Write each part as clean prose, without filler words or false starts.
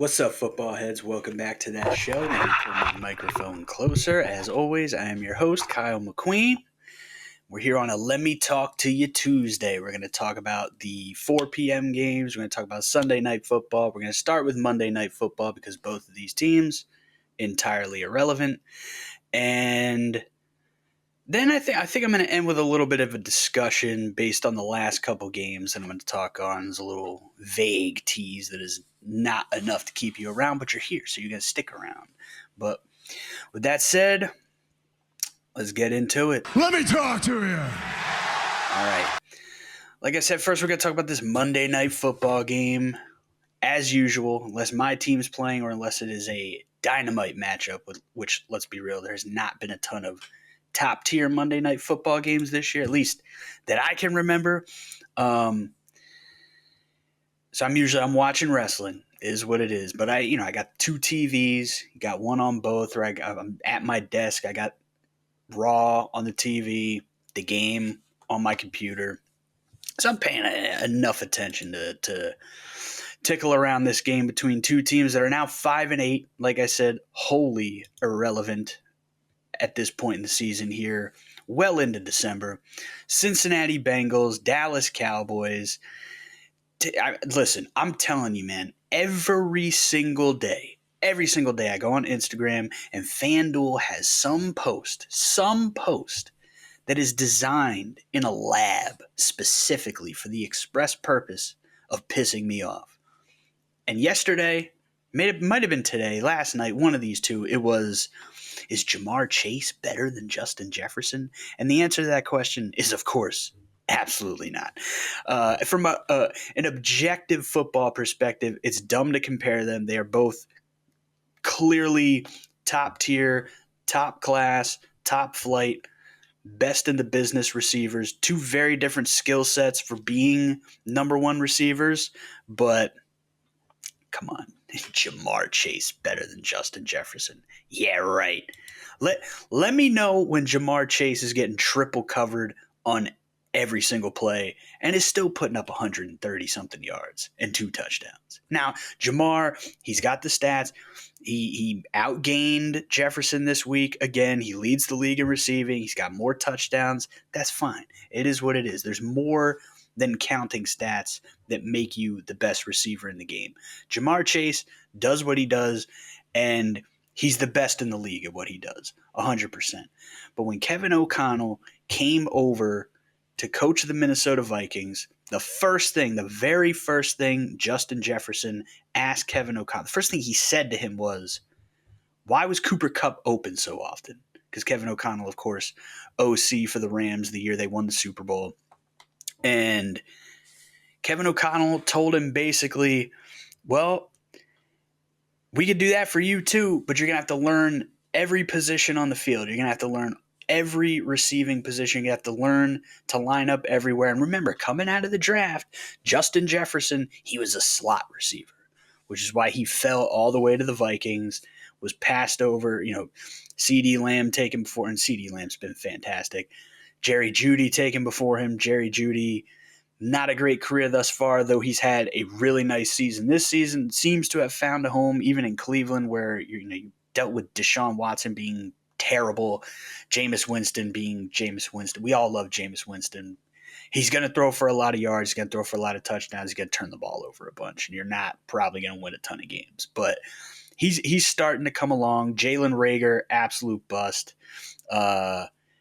What's up, football heads? Welcome back to that show. Let me pull my microphone closer. As always, I am your host, Kyle McQueen. We're here on a Let Me Talk to You Tuesday. We're going to talk about the 4 p.m. games. We're going to talk about Sunday Night Football. We're going to start with Monday Night Football because both of these teams entirely irrelevant. And then I think I'm going to end with a little bit of a discussion based on the last couple games that I'm going to talk on. It's a little vague tease that is not enough to keep you around, but you're here, so you're going to stick around. But with that said, let's get into it. Let me talk to you. All right. Like I said, first we're going to talk about this Monday Night Football game. As usual, unless my team's playing or unless it is a dynamite matchup, which, let's be real, there's not been a ton of top-tier Monday Night Football games this year, at least that I can remember. So I'm watching wrestling, is what it is. But I got two TVs, got one on both, or I'm at my desk. I got Raw on the TV, the game on my computer. So I'm paying enough attention to tickle around this game between two teams that are now 5-8. Like I said, wholly irrelevant at this point in the season here, well into December. Cincinnati Bengals, Dallas Cowboys. Listen, I'm telling you, man, every single day I go on Instagram and FanDuel has some post that is designed in a lab specifically for the express purpose of pissing me off. And yesterday, might have been today, last night, one of these two, it was, is Jamar Chase better than Justin Jefferson? And the answer to that question is, of course, absolutely not. From an objective football perspective, it's dumb to compare them. They are both clearly top tier, top class, top flight, best in the business receivers. Two very different skill sets for being number one receivers, but come on. Jamar Chase better than Justin Jefferson. Yeah, right. Let me know when Jamar Chase is getting triple covered on every single play and is still putting up 130-something yards and 2 touchdowns. Now, Jamar, he's got the stats. He outgained Jefferson this week. Again, he leads the league in receiving. He's got more touchdowns. That's fine. It is what it is. There's more than counting stats that make you the best receiver in the game. Jamar Chase does what he does, and he's the best in the league at what he does, 100%. But when Kevin O'Connell came over to coach the Minnesota Vikings, the very first thing Justin Jefferson asked Kevin O'Connell, the first thing he said to him was, why was Cooper Kupp open so often? Because Kevin O'Connell, of course, OC for the Rams the year they won the Super Bowl. And Kevin O'Connell told him basically, well, we could do that for you too, but you're going to have to learn every position on the field. You're going to have to learn every receiving position. You have to learn to line up everywhere. And remember, coming out of the draft, Justin Jefferson, he was a slot receiver, which is why he fell all the way to the Vikings, was passed over, CeeDee Lamb taken before, and CeeDee Lamb's been fantastic. Jerry Jeudy taken before him. Jerry Jeudy, not a great career thus far, though he's had a really nice season. This season seems to have found a home, even in Cleveland, where you dealt with Deshaun Watson being terrible, Jameis Winston being Jameis Winston. We all love Jameis Winston. He's going to throw for a lot of yards. He's going to throw for a lot of touchdowns. He's going to turn the ball over a bunch, and you're not probably going to win a ton of games. But he's starting to come along. Jalen Reagor, absolute bust.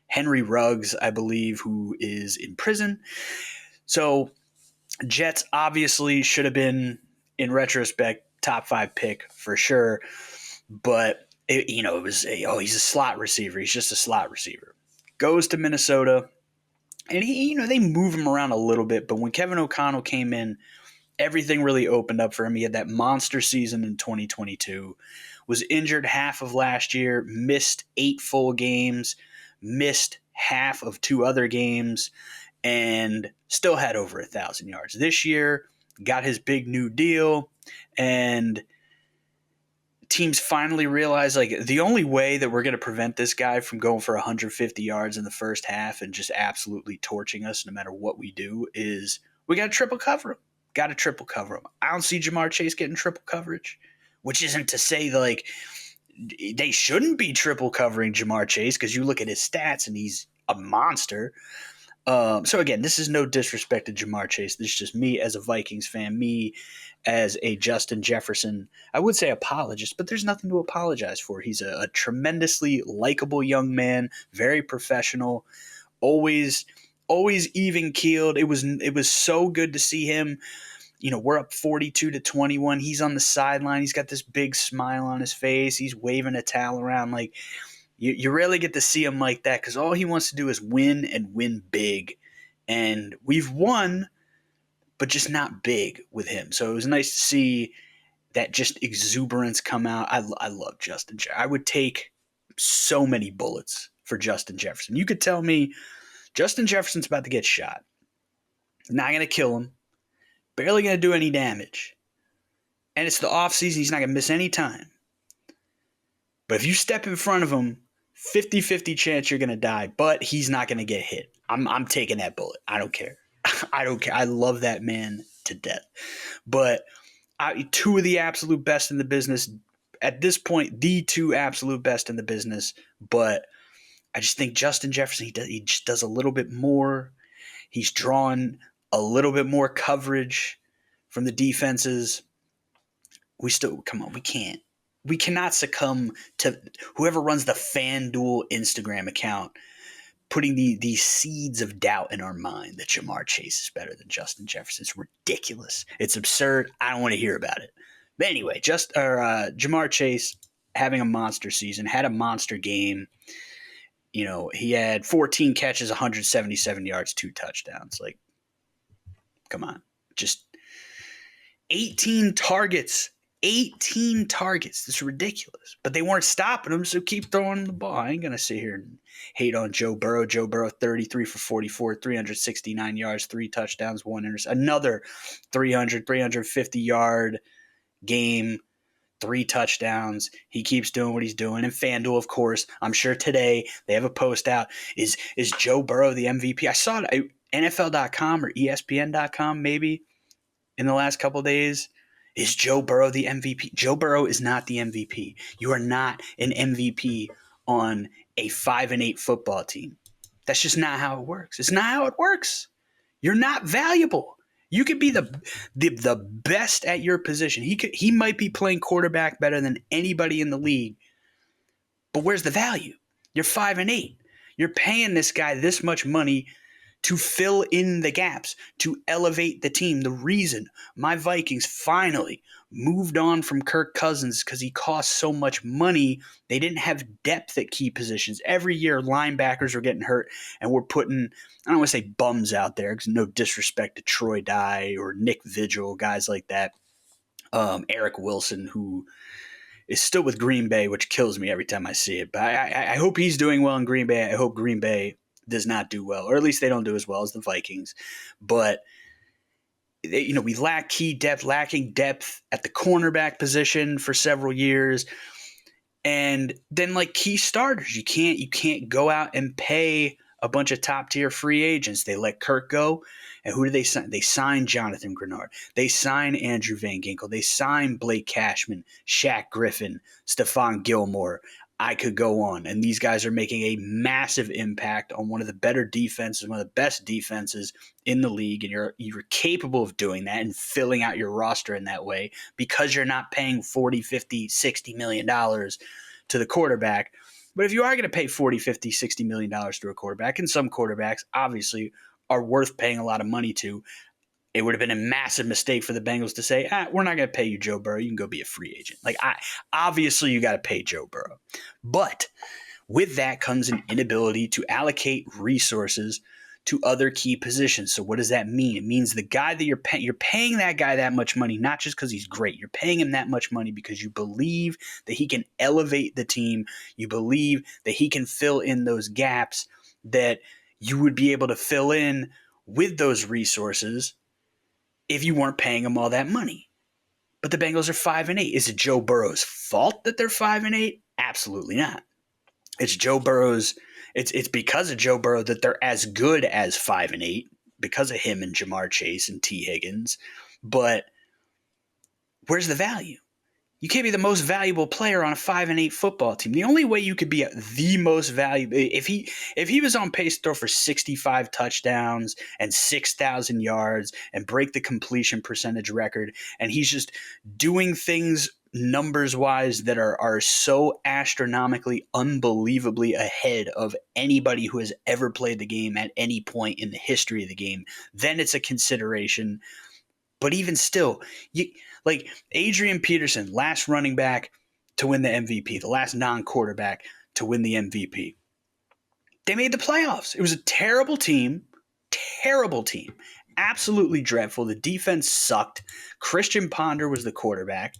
Henry Ruggs, I believe, who is in prison. So Jets obviously should have been, in retrospect, top 5 pick for sure. But, it was, he's a slot receiver. He's just a slot receiver. Goes to Minnesota, and they move him around a little bit. But when Kevin O'Connell came in, everything really opened up for him. He had that monster season in 2022, was injured half of last year, missed 8 full games, missed half of 2 other games, and still had over 1,000 yards. This year, got his big new deal, and teams finally realized, the only way that we're going to prevent this guy from going for 150 yards in the first half and just absolutely torching us no matter what we do is we got to triple cover him. I don't see Jamar Chase getting triple coverage. which isn't to say like they shouldn't be triple covering Jamar Chase because you look at his stats and he's a monster. So again, this is no disrespect to Jamar Chase. This is just me as a Vikings fan, me as a Justin Jefferson, I would say apologist, but there's nothing to apologize for. He's a tremendously likable young man, very professional, always even keeled. It was so good to see him. We're up 42-21. He's on the sideline. He's got this big smile on his face. He's waving a towel around. Like, you rarely get to see him like that because all he wants to do is win and win big. And we've won, but just not big with him. So it was nice to see that just exuberance come out. I love Justin Jefferson. I would take so many bullets for Justin Jefferson. You could tell me Justin Jefferson's about to get shot. Not going to kill him. Barely going to do any damage. And it's the offseason. He's not going to miss any time. But if you step in front of him, 50-50 chance you're going to die, but he's not going to get hit. I'm taking that bullet. I don't care. I don't care. I love that man to death. But two of the absolute best in the business. At this point, the two absolute best in the business. But I just think Justin Jefferson, he just does a little bit more. He's drawn a little bit more coverage from the defenses. We can't. We cannot succumb to whoever runs the FanDuel Instagram account putting these seeds of doubt in our mind that Jamar Chase is better than Justin Jefferson. It's ridiculous. It's absurd. I don't want to hear about it. But anyway, Jamar Chase having a monster season, had a monster game. He had 14 catches, 177 yards, 2 touchdowns. Like, come on. Just 18 targets. 18 targets. This is ridiculous. But they weren't stopping him, so keep throwing the ball. I ain't going to sit here and hate on Joe Burrow. Joe Burrow, 33 for 44, 369 yards, 3 touchdowns, 1 interception. Another 350-yard game, 3 touchdowns. He keeps doing what he's doing. And FanDuel, of course, I'm sure today they have a post out. Is Joe Burrow the MVP? I saw it at NFL.com or ESPN.com maybe in the last couple of days. Is Joe Burrow the MVP? Joe Burrow is not the MVP. You are not an MVP on a 5-8 football team. That's just not how it works. It's not how it works. You're not valuable. You could be the best at your position. He might be playing quarterback better than anybody in the league. But where's the value? You're 5-8. You're paying this guy this much money to fill in the gaps, to elevate the team. The reason my Vikings finally moved on from Kirk Cousins because he cost so much money, they didn't have depth at key positions. Every year, linebackers were getting hurt, and we're putting, I don't want to say bums out there, because no disrespect to Troy Dye or Nick Vigil, guys like that. Eric Wilson, who is still with Green Bay, which kills me every time I see it. But I hope he's doing well in Green Bay. I hope Green Bay does not do well, or at least they don't do as well as the Vikings. But we lack key depth, lacking depth at the cornerback position for several years, and then like key starters, you can't go out and pay a bunch of top tier free agents. They let Kirk go, and who do they sign? They sign Jonathan Grenard. They sign Andrew Van Ginkel. They sign Blake Cashman, Shaq Griffin, Stephon Gilmore. I could go on. And these guys are making a massive impact on one of the better defenses, one of the best defenses in the league. And you're capable of doing that and filling out your roster in that way because you're not paying $40, $50, $60 million to the quarterback. But if you are going to pay $40, $50, $60 million to a quarterback, and some quarterbacks obviously are worth paying a lot of money to, it would have been a massive mistake for the Bengals to say, we're not going to pay you, Joe Burrow. You can go be a free agent. Obviously, you got to pay Joe Burrow. But with that comes an inability to allocate resources to other key positions. So what does that mean? It means the guy that you're paying that guy that much money, not just because he's great. You're paying him that much money because you believe that he can elevate the team. You believe that he can fill in those gaps that you would be able to fill in with those resources if you weren't paying them all that money. But the Bengals are 5-8. Is it Joe Burrow's fault that they're 5-8? Absolutely not. It's Joe Burrow's. It's because of Joe Burrow that they're as good as 5-8 because of him and Jamar Chase and T. Higgins. But where's the value? You can't be the most valuable player on a 5-8 football team. The only way you could be the most valuable if he was on pace to throw for 65 touchdowns and 6,000 yards and break the completion percentage record, and he's just doing things numbers wise that are so astronomically, unbelievably ahead of anybody who has ever played the game at any point in the history of the game, then it's a consideration. But even still, like Adrian Peterson, last running back to win the MVP, the last non-quarterback to win the MVP. They made the playoffs. It was a terrible team, absolutely dreadful. The defense sucked. Christian Ponder was the quarterback.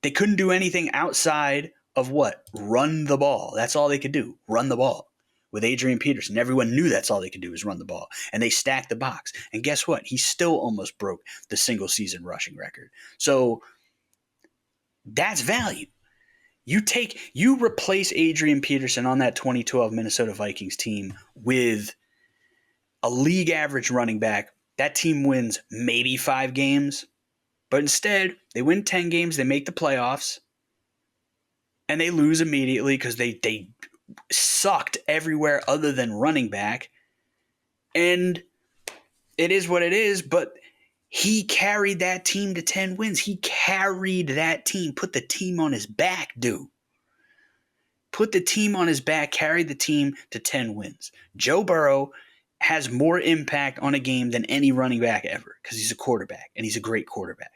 They couldn't do anything outside of what? Run the ball. That's all they could do, run the ball. With Adrian Peterson, everyone knew that's all they could do is run the ball. And they stacked the box. And guess what? He still almost broke the single-season rushing record. So that's value. You replace Adrian Peterson on that 2012 Minnesota Vikings team with a league average running back. That team wins maybe 5 games. But instead, they win 10 games, they make the playoffs, and they lose immediately because they sucked everywhere other than running back. And it is what it is, but he carried that team to 10 wins. He carried that team, put the team on his back, dude. Put the team on his back, carried the team to 10 wins. Joe Burrow has more impact on a game than any running back ever because he's a quarterback, and he's a great quarterback.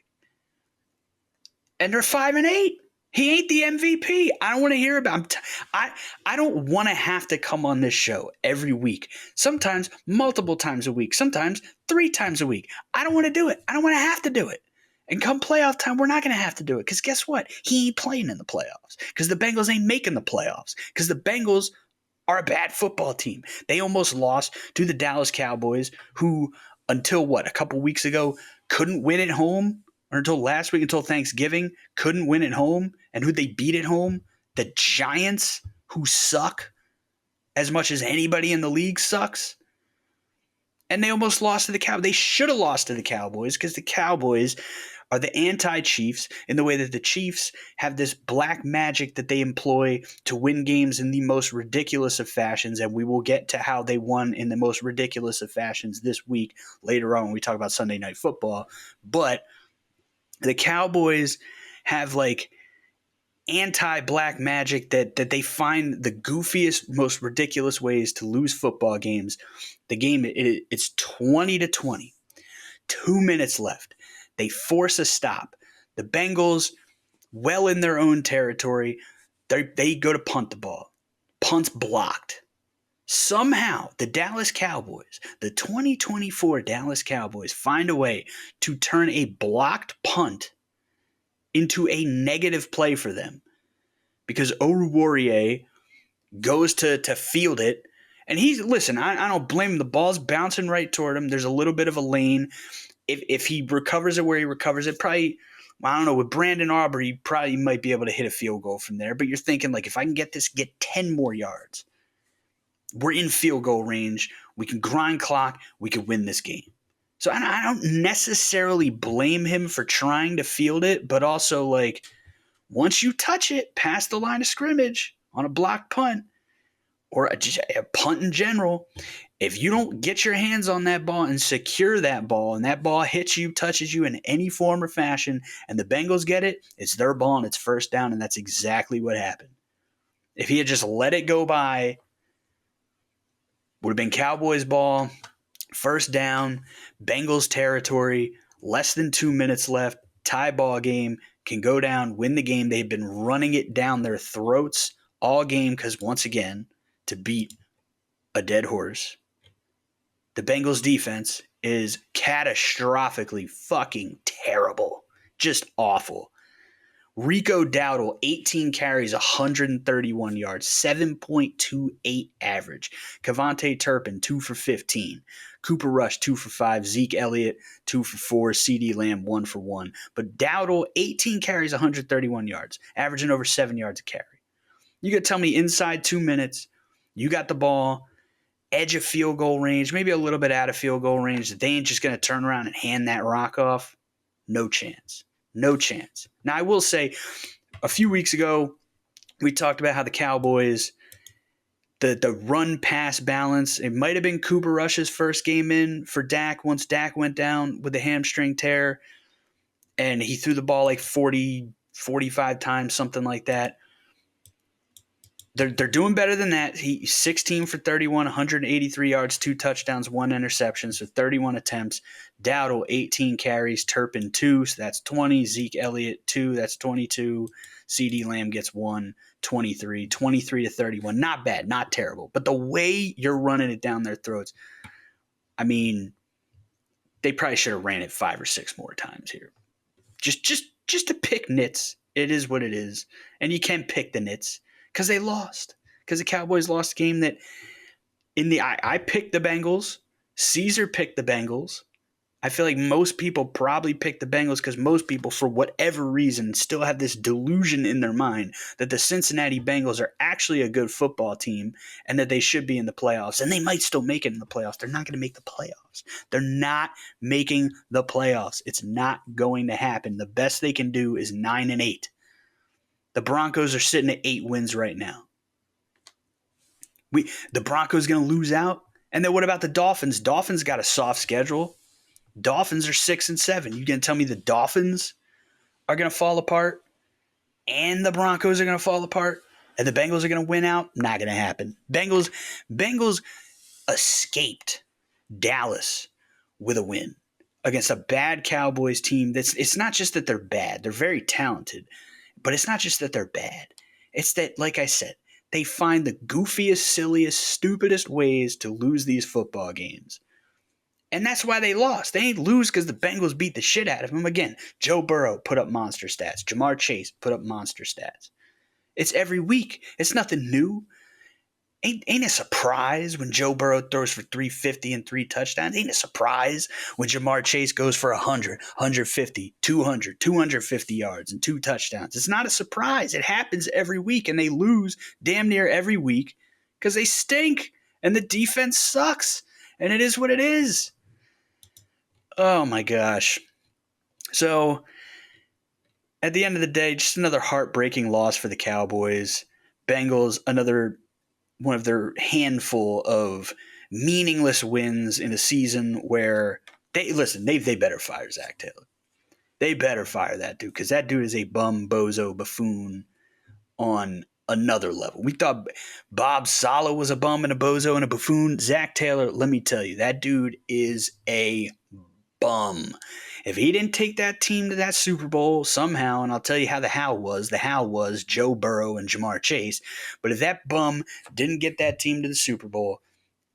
And they're 5-8. He ain't the MVP. I don't want to hear about him. I don't want to have to come on this show every week. Sometimes multiple times a week. Sometimes 3 times a week. I don't want to do it. I don't want to have to do it. And come playoff time, we're not going to have to do it. Because guess what? He ain't playing in the playoffs. Because the Bengals ain't making the playoffs. Because the Bengals are a bad football team. They almost lost to the Dallas Cowboys, who until a couple weeks ago couldn't win at home. Or until last week, until Thanksgiving, couldn't win at home. And who they beat at home? The Giants, who suck as much as anybody in the league sucks. And they almost lost to the Cowboys. They should have lost to the Cowboys because the Cowboys are the anti-Chiefs in the way that the Chiefs have this black magic that they employ to win games in the most ridiculous of fashions. And we will get to how they won in the most ridiculous of fashions this week later on when we talk about Sunday Night Football. But the Cowboys have anti-black magic that they find the goofiest, most ridiculous ways to lose football games. The game, it's 20-20. 2 minutes left. They force a stop. The Bengals, well in their own territory, they go to punt the ball. Punt's blocked. Somehow, the Dallas Cowboys, the 2024 Dallas Cowboys, find a way to turn a blocked punt into a negative play for them because Oruwariye goes to field it. And I don't blame him. The ball's bouncing right toward him. There's a little bit of a lane. If he recovers it where he recovers it, probably, I don't know, with Brandon Aubrey, he probably might be able to hit a field goal from there. But you're thinking, if I can get 10 more yards, we're in field goal range. We can grind clock. We can win this game. So I don't necessarily blame him for trying to field it, but also once you touch it past the line of scrimmage on a blocked punt or a punt in general, if you don't get your hands on that ball and secure that ball and that ball hits you, touches you in any form or fashion, and the Bengals get it, it's their ball and it's first down, and that's exactly what happened. If he had just let it go by, would have been Cowboys ball, first down, Bengals territory, less than 2 minutes left, tie ball game, can go down, win the game. They've been running it down their throats all game because, once again, to beat a dead horse, the Bengals defense is catastrophically fucking terrible. Just awful. Rico Dowdle, 18 carries, 131 yards, 7.28 average. Kevontae Turpin, 2 for 15. Cooper Rush, 2 for 5. Zeke Elliott, 2 for 4. CeeDee Lamb, 1 for 1. But Dowdle, 18 carries, 131 yards, averaging over 7 yards a carry. You got to tell me inside 2 minutes, you got the ball, edge of field goal range, maybe a little bit out of field goal range, that they ain't just going to turn around and hand that rock off? No chance. No chance. Now, I will say, a few weeks ago, we talked about how the Cowboys, the run-pass balance, it might have been Cooper Rush's first game in for Dak once Dak went down with a hamstring tear, and he threw the ball like 40, 45 times, something like that. They're doing better than that. He 16 for 31, 183 yards, 2 touchdowns, 1 interception, so 31 attempts. Dowdle, 18 carries, Turpin 2, so that's 20. Zeke Elliott 2, that's 22. CD Lamb gets 1, 23. 23 to 31. Not bad, not terrible. But the way you're running it down their throats, I mean, they probably should have ran it 5 or 6 more times here. Just to pick nits. It is what it is. And you can pick the nits. Because they lost. Because the Cowboys lost a game that I picked the Bengals. Caesar picked the Bengals. I feel like most people probably picked the Bengals because most people, for whatever reason, still have this delusion in their mind that the Cincinnati Bengals are actually a good football team and that they should be in the playoffs. And they might still make it in the playoffs. They're not going to make the playoffs. They're not making the playoffs. It's not going to happen. The best they can do is 9-8. The Broncos are sitting at 8 wins right now. The Broncos going to lose out. And then what about the Dolphins? Dolphins got a soft schedule. Dolphins are 6-7. You going to tell me the Dolphins are going to fall apart and the Broncos are going to fall apart and the Bengals are going to win out? Not going to happen. Bengals escaped Dallas with a win against a bad Cowboys team. It's not just that they're bad. They're very talented. But it's not just that they're bad. It's that, like I said, they find the goofiest, silliest, stupidest ways to lose these football games. And that's why they lost. They ain't lose because the Bengals beat the shit out of them. Again, Joe Burrow put up monster stats. Jamar Chase put up monster stats. It's every week. It's nothing new. Ain't a surprise when Joe Burrow throws for 350 and 3 touchdowns. Ain't a surprise when Jamar Chase goes for 100, 150, 200, 250 yards and 2 touchdowns. It's not a surprise. It happens every week, and they lose damn near every week because they stink and the defense sucks, and it is what it is. Oh, my gosh. So, at the end of the day, just another heartbreaking loss for the Cowboys. Bengals, another one of their handful of meaningless wins in a season where they better fire Zach Taylor. They better fire that dude because that dude is a bum, bozo, buffoon on another level. We thought Bob Saleh was a bum and a bozo and a buffoon. Zach Taylor, let me tell you, that dude is a bum. If he didn't take that team to that Super Bowl somehow, and I'll tell you how the how was Joe Burrow and Jamar Chase. But if that bum didn't get that team to the Super Bowl,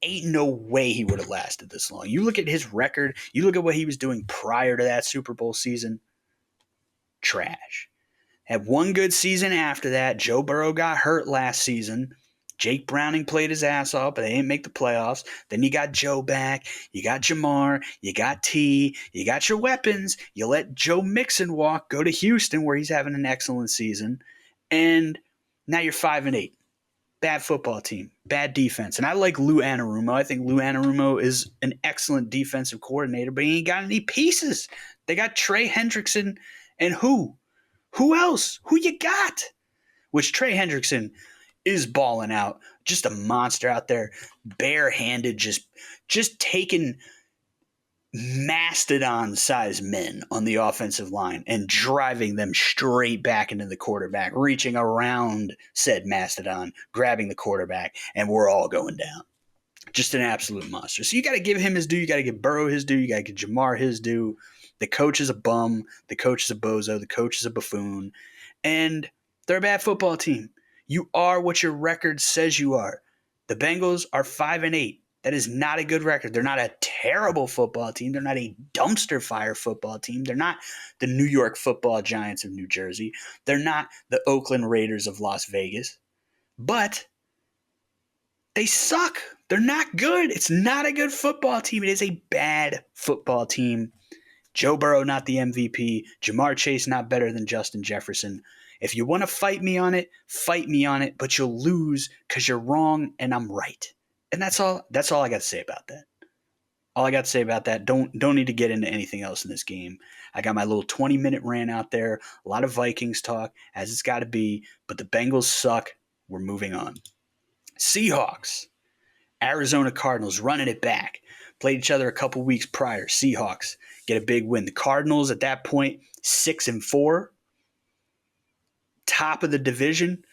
ain't no way he would have lasted this long. You look at his record, you look at what he was doing prior to that Super Bowl season, trash. Had one good season after that. Joe Burrow got hurt last season. Jake Browning played his ass off, but they didn't make the playoffs. Then you got Joe back. You got Jamar. You got T. You got your weapons. You let Joe Mixon walk, go to Houston where he's having an excellent season. And now you're 5-8. Bad football team. Bad defense. And I like Lou Anarumo. I think Lou Anarumo is an excellent defensive coordinator, but he ain't got any pieces. They got Trey Hendrickson and who? Who else? Who you got? Which Trey Hendrickson is balling out. Just a monster out there, barehanded, just taking mastodon-sized men on the offensive line and driving them straight back into the quarterback, reaching around said mastodon, grabbing the quarterback, and we're all going down. Just an absolute monster. So you got to give him his due. You got to give Burrow his due. You got to give Jamar his due. The coach is a bum. The coach is a bozo. The coach is a buffoon. And they're a bad football team. You are what your record says you are. The Bengals are 5-8. That is not a good record. They're not a terrible football team. They're not a dumpster fire football team. They're not the New York Football Giants of New Jersey. They're not the Oakland Raiders of Las Vegas. But they suck. They're not good. It's not a good football team. It is a bad football team. Joe Burrow, not the MVP. Jamar Chase, not better than Justin Jefferson. If you want to fight me on it, but you'll lose because you're wrong and I'm right. And that's all I got to say about that. All I got to say about that, don't need to get into anything else in this game. I got my little 20-minute rant out there. A lot of Vikings talk, as it's got to be, but the Bengals suck. We're moving on. Seahawks. Arizona Cardinals running it back. Played each other a couple weeks prior. Seahawks get a big win. The Cardinals at that point, 6-4. Top of the division,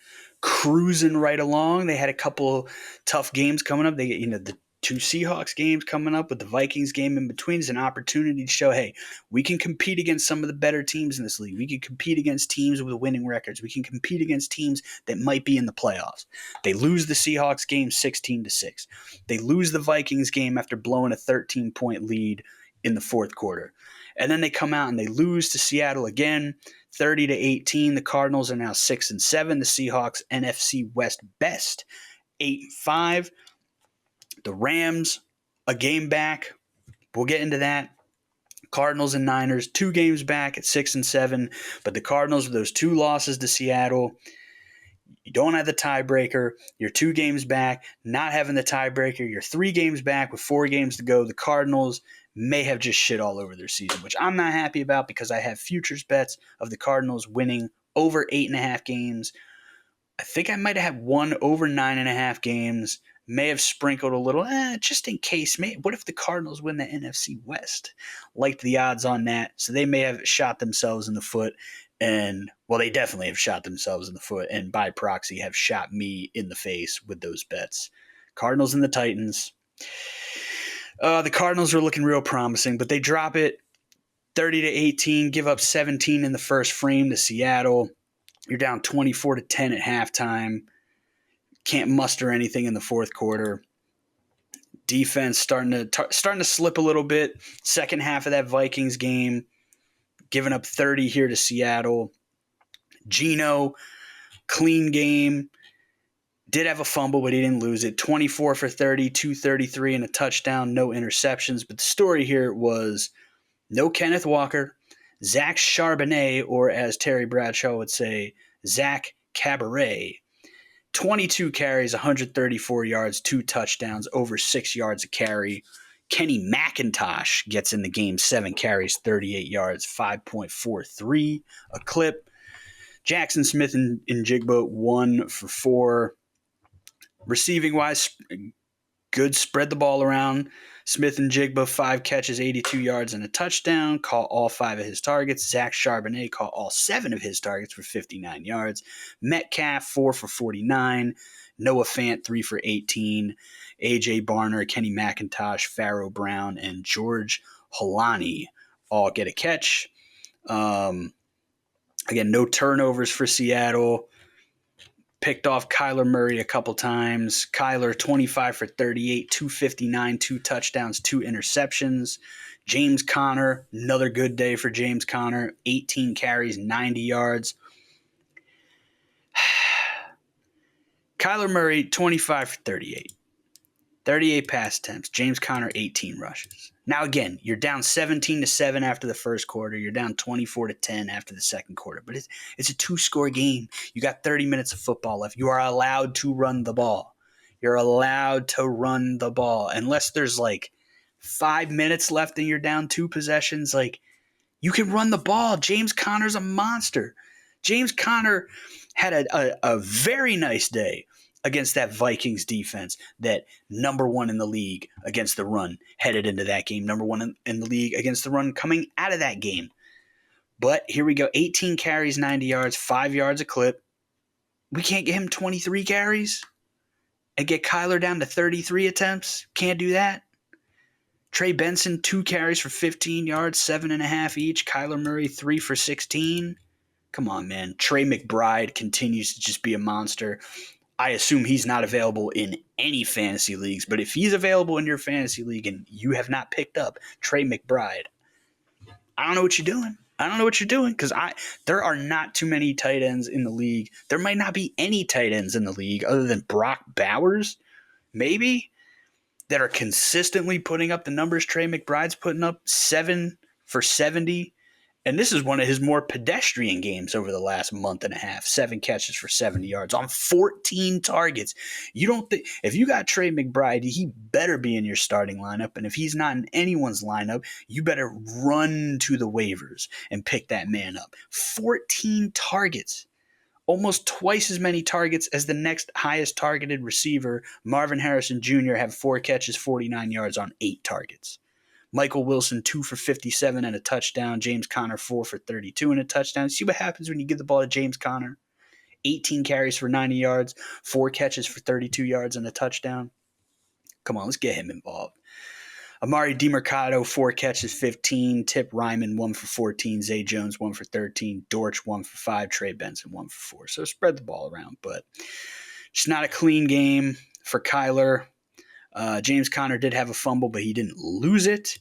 cruising right along. They had a couple tough games coming up. They get, the two Seahawks games coming up with the Vikings game in between is an opportunity to show, hey, we can compete against some of the better teams in this league. We can compete against teams with winning records. We can compete against teams that might be in the playoffs. They lose the Seahawks game 16-6. They lose the Vikings game after blowing a 13-point lead in the fourth quarter. And then they come out and they lose to Seattle again, 30-18. The Cardinals are now 6-7. The Seahawks, NFC West best, 8-5. The Rams, a game back. We'll get into that. Cardinals and Niners, 2 games back at 6-7. But the Cardinals with those 2 losses to Seattle, you don't have the tiebreaker. You're 2 games back, not having the tiebreaker. You're 3 games back with 4 games to go. The Cardinals may have just shit all over their season, which I'm not happy about because I have futures bets of the Cardinals winning over 8.5 games. I think I might have had one over 9.5 games. May have sprinkled a little, just in case. What if the Cardinals win the NFC West? Liked the odds on that, so they may have shot themselves in the foot. And, well, they definitely have shot themselves in the foot, and by proxy have shot me in the face with those bets. Cardinals and the Titans. The Cardinals are looking real promising, but they drop it 30-18, give up 17 in the first frame to Seattle. You're down 24-10 at halftime. Can't muster anything in the fourth quarter. Defense starting to slip a little bit. Second half of that Vikings game, giving up 30 here to Seattle. Geno, clean game. Did have a fumble, but he didn't lose it. 24 for 30, 233 and a touchdown, no interceptions. But the story here was no Kenneth Walker, Zach Charbonnet, or as Terry Bradshaw would say, Zach Cabaret. 22 carries, 134 yards, 2 touchdowns, over 6 yards a carry. Kenny McIntosh gets in the game, 7 carries, 38 yards, 5.43 a clip. Jackson Smith and Jigba 1 for 4. Receiving wise, good, spread the ball around. Smith and Jigba, 5 catches, 82 yards, and a touchdown. Caught all 5 of his targets. Zach Charbonnet caught all 7 of his targets for 59 yards. Metcalf, 4 for 49. Noah Fant, 3 for 18. A.J. Barner, Kenny McIntosh, Pharaoh Brown, and George Holani all get a catch. Again, no turnovers for Seattle. Picked off Kyler Murray a couple times. Kyler, 25 for 38, 259, 2 touchdowns, 2 interceptions. James Conner, another good day for James Conner, 18 carries, 90 yards. Kyler Murray, 25 for 38. 38 pass attempts. James Conner, 18 rushes. Now, again, you're down 17-7 after the first quarter. You're down 24-10 after the second quarter. But it's a 2-score game. You got 30 minutes of football left. You are allowed to run the ball. You're allowed to run the ball. Unless there's 5 minutes left and you're down 2 possessions, you can run the ball. James Conner's a monster. James Conner had a very nice day against that Vikings defense, that number 1 in the league against the run headed into that game, number 1 in the league against the run coming out of that game. But here we go, 18 carries, 90 yards, 5 yards a clip. We can't get him 23 carries and get Kyler down to 33 attempts. Can't do that. Trey Benson, 2 carries for 15 yards, 7.5 each. Kyler Murray, 3 for 16. Come on, man. Trey McBride continues to just be a monster. I assume he's not available in any fantasy leagues, but if he's available in your fantasy league and you have not picked up Trey McBride, I don't know what you're doing. I don't know what you're doing because there are not too many tight ends in the league. There might not be any tight ends in the league other than Brock Bowers, maybe, that are consistently putting up the numbers Trey McBride's putting up, 7 for 70 And this is one of his more pedestrian games over the last month and a half. 7 catches for 70 yards on 14 targets. You don't think if you got Trey McBride, he better be in your starting lineup. And if he's not in anyone's lineup, you better run to the waivers and pick that man up. 14 targets. Almost twice as many targets as the next highest targeted receiver, Marvin Harrison Jr., had 4 catches, 49 yards on 8 targets. Michael Wilson, 2 for 57 and a touchdown. James Conner, 4 for 32 and a touchdown. See what happens when you give the ball to James Conner? 18 carries for 90 yards, 4 catches for 32 yards and a touchdown. Come on, let's get him involved. Amari DeMercado, 4 catches, 15. Tip Ryman, 1 for 14. Zay Jones, 1 for 13. Dortch, 1 for 5. Trey Benson, 1 for 4. So spread the ball around, but it's not a clean game for Kyler. James Conner did have a fumble, but he didn't lose it.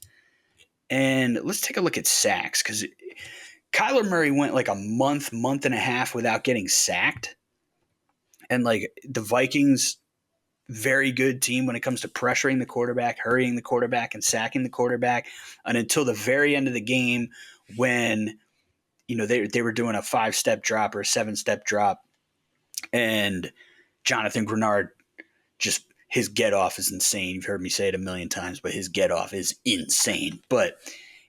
And let's take a look at sacks, because Kyler Murray went like a month and a half without getting sacked. And like the Vikings, very good team when it comes to pressuring the quarterback, hurrying the quarterback, and sacking the quarterback. And until the very end of the game, when they were doing a 5-step drop or a 7-step drop, and Jonathan Grenard just his get off is insane. You've heard me say it a million times, but his get off is insane. But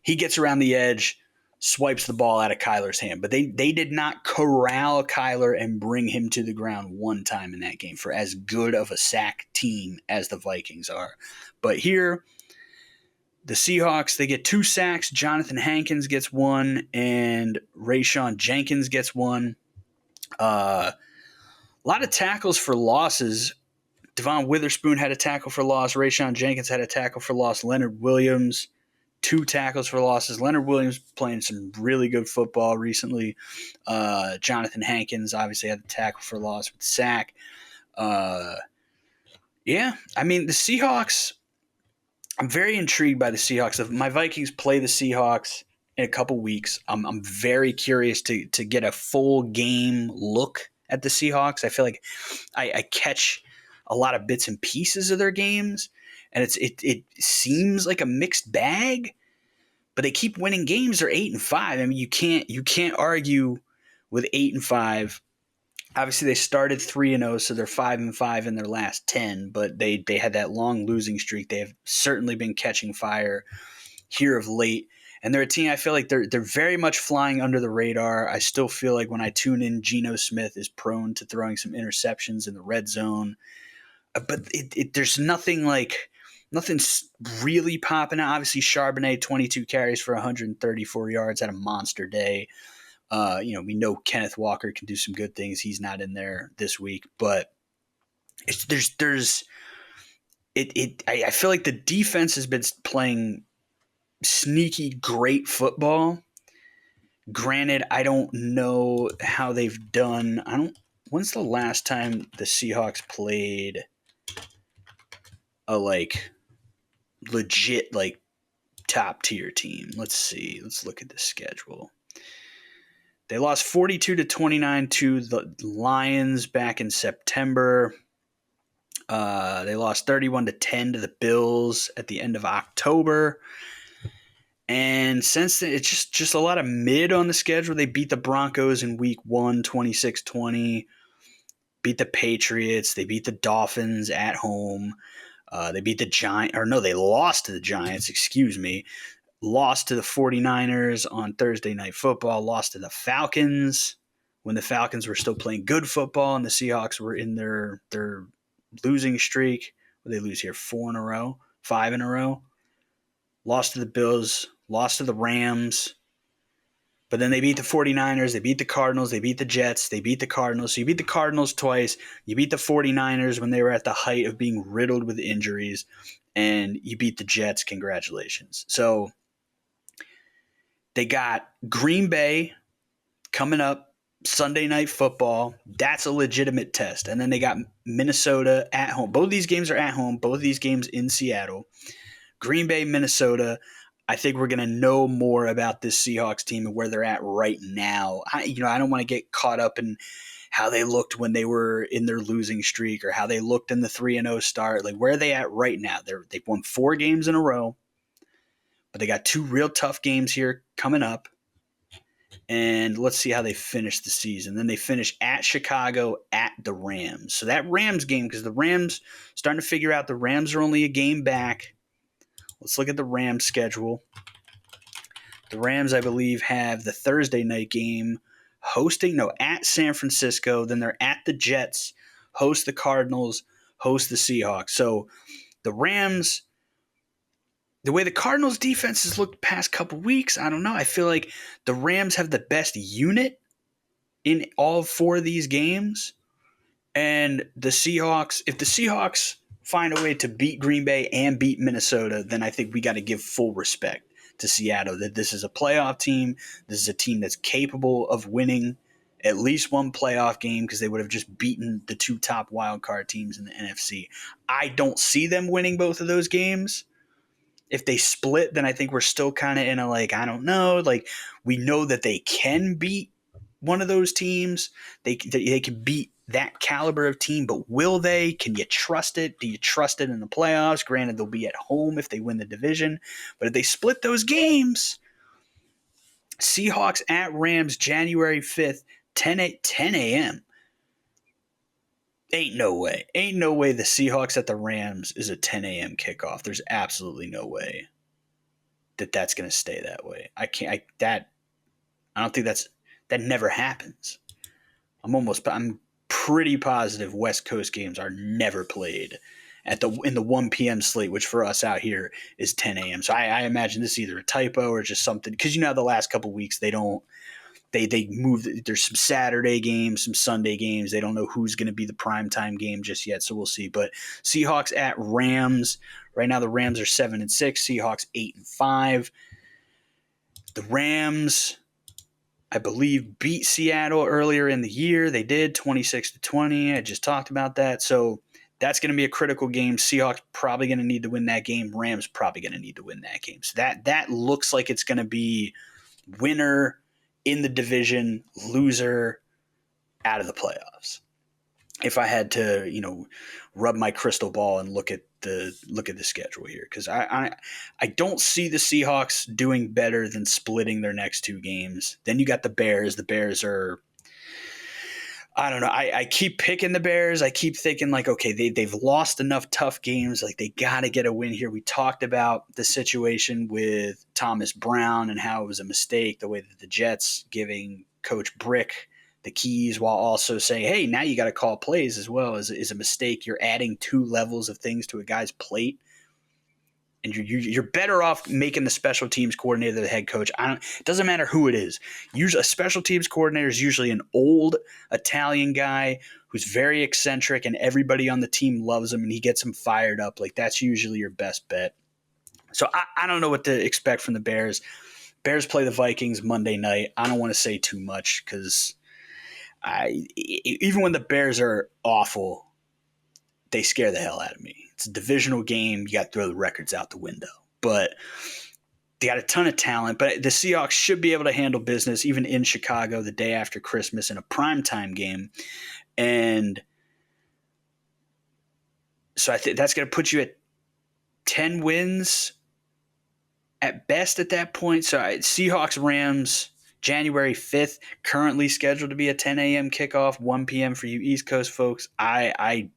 he gets around the edge, swipes the ball out of Kyler's hand. But they did not corral Kyler and bring him to the ground one time in that game, for as good of a sack team as the Vikings are. But here, the Seahawks, they get 2 sacks. Jonathan Hankins gets 1, and Rayshawn Jenkins gets 1. A lot of tackles for losses. Devon Witherspoon had a tackle for loss. Rayshawn Jenkins had a tackle for loss. Leonard Williams, 2 tackles for losses. Leonard Williams playing some really good football recently. Jonathan Hankins obviously had the tackle for loss with the sack. Yeah, I mean, the Seahawks, I'm very intrigued by the Seahawks. If my Vikings play the Seahawks in a couple weeks, I'm very curious to get a full game look at the Seahawks. I feel like I catch a lot of bits and pieces of their games, and it seems like a mixed bag, but they keep winning games. They're 8-5. I mean, you can't argue with 8-5. Obviously, they started 3-0, so they're 5-5 in their last 10. But they had that long losing streak. They have certainly been catching fire here of late, and they're a team. I feel like they're very much flying under the radar. I still feel like when I tune in, Geno Smith is prone to throwing some interceptions in the red zone. But there's nothing really popping out. Obviously, Charbonnet, 22 carries for 134 yards, had a monster day. We know Kenneth Walker can do some good things. He's not in there this week, but I feel like the defense has been playing sneaky great football. Granted, I don't know how they've done. When's the last time the Seahawks played a legit top tier team? Let's see. Let's look at the schedule. They lost 42-29 to the Lions back in September. They lost 31-10 to the Bills at the end of October. And since then, it's just a lot of mid on the schedule. They beat the Broncos in week 1, 26-20. Beat the Patriots. They beat the Dolphins at home. They beat the Giants. Or no, they lost to the Giants, lost to the 49ers on Thursday Night Football, lost to the Falcons when the Falcons were still playing good football and the Seahawks were in their losing streak. What did they lose here? 5 in a row. Lost to the Bills, lost to the Rams. But then they beat the 49ers, they beat the Cardinals, they beat the Jets, they beat the Cardinals. So you beat the Cardinals twice. You beat the 49ers when they were at the height of being riddled with injuries. And you beat the Jets. Congratulations. So they got Green Bay coming up, Sunday Night Football. That's a legitimate test. And then they got Minnesota at home. Both of these games are at home. Both of these games in Seattle. Green Bay, Minnesota. I think we're going to know more about this Seahawks team and where they're at right now. I don't want to get caught up in how they looked when they were in their losing streak or how they looked in the 3-0 start. Like, where are they at right now? They've won 4 games in a row, but they got 2 real tough games here coming up. And let's see how they finish the season. Then they finish at Chicago, at the Rams. So that Rams game, because the Rams starting to figure out the Rams are only a game back. Let's look at the Rams schedule. The Rams, I believe, have the Thursday night game at San Francisco. Then they're at the Jets, host the Cardinals, host the Seahawks. So the Rams, the way the Cardinals defense has looked past couple weeks, I don't know. I feel like the Rams have the best unit in all four of these games. And the Seahawks, if the Seahawks find a way to beat Green Bay and beat Minnesota, then I think we got to give full respect to Seattle, that this is a playoff team. This is a team that's capable of winning at least one playoff game, because they would have just beaten the two top wildcard teams in the NFC. I don't see them winning both of those games. If they split, then I think we're still kind of in a, like, I don't know. Like, we know that they can beat one of those teams. They can beat that caliber of team, but will they? Can you trust it? Do you trust it in the playoffs? Granted, they'll be at home if they win the division. But if they split those games, Seahawks at Rams, January 5th, 10 a.m. Ain't no way. Ain't no way the Seahawks at the Rams is a 10 a.m. kickoff. There's absolutely no way that that's going to stay that way. I don't think that never happens. I'm pretty positive West Coast games are never played in the 1 p.m. slate, which for us out here is 10 a.m. So I imagine this is either a typo or just something, because the last couple weeks they move. There's some Saturday games, some Sunday games. They don't know who's going to be the primetime game just yet, so we'll see. But Seahawks at Rams. Right now the Rams are 7-6, Seahawks 8-5. The Rams, I believe, beat Seattle earlier in the year. They did 26-20. I just talked about that. So that's going to be a critical game. Seahawks probably going to need to win that game. Rams probably going to need to win that game. So that looks like it's going to be winner in the division, loser out of the playoffs. If I had to, rub my crystal ball and look at the schedule here, because I don't see the Seahawks doing better than splitting their next two games. Then you got the Bears. The Bears are, I don't know. I keep picking the Bears. I keep thinking, like, okay, they've lost enough tough games. Like, they got to get a win here. We talked about the situation with Thomas Brown and how it was a mistake, the way that the Jets giving Coach Brick the keys while also saying, hey, now you got to call plays as well is a mistake. You're adding two levels of things to a guy's plate. And you're better off making the special teams coordinator the head coach. It doesn't matter who it is. Usually, a special teams coordinator is usually an old Italian guy who's very eccentric, and everybody on the team loves him, and he gets them fired up. Like, that's usually your best bet. So I don't know what to expect from the Bears. Bears play the Vikings Monday night. I don't want to say too much, because even when the Bears are awful, they scare the hell out of me. It's a divisional game. You got to throw the records out the window. But they got a ton of talent. But the Seahawks should be able to handle business even in Chicago the day after Christmas in a primetime game. And so I think that's going to put you at 10 wins at best at that point. So Seahawks Rams January 5th, currently scheduled to be a 10 a.m. kickoff, 1 p.m. for you East Coast folks. I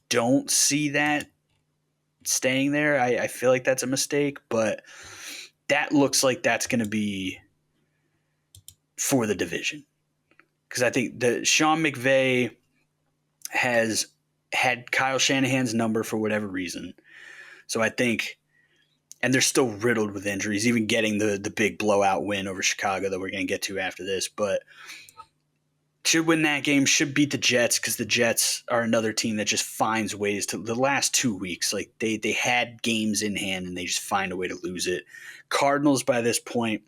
don't see that staying there. I feel like that's a mistake, but that looks like that's going to be for the division. Because I think Sean McVay has had Kyle Shanahan's number for whatever reason. So I think, and they're still riddled with injuries, even getting the big blowout win over Chicago that we're going to get to after this. But should win that game, should beat the Jets, because the Jets are another team that just finds ways to – the last 2 weeks, like they had games in hand and they just find a way to lose it. Cardinals by this point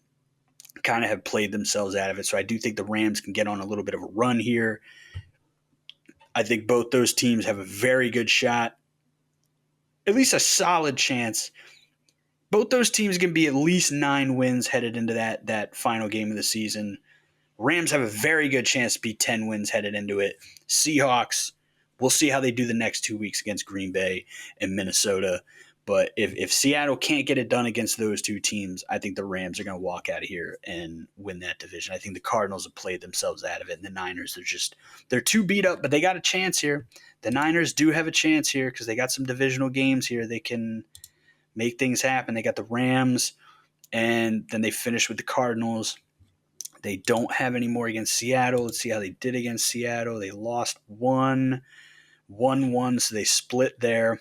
kind of have played themselves out of it, so I do think the Rams can get on a little bit of a run here. I think both those teams have a very good shot, at least a solid chance. Both those teams can be at least 9 wins headed into that final game of the season. Rams have a very good chance to be 10 wins headed into it. Seahawks, we'll see how they do the next 2 weeks against Green Bay and Minnesota. But if Seattle can't get it done against those two teams, I think the Rams are going to walk out of here and win that division. I think the Cardinals have played themselves out of it, and the Niners they're too beat up, but they got a chance here. The Niners do have a chance here because they got some divisional games here. They can make things happen. They got the Rams, and then they finish with the Cardinals. They don't have any more against Seattle. Let's see how they did against Seattle. They lost 1-1, so they split there.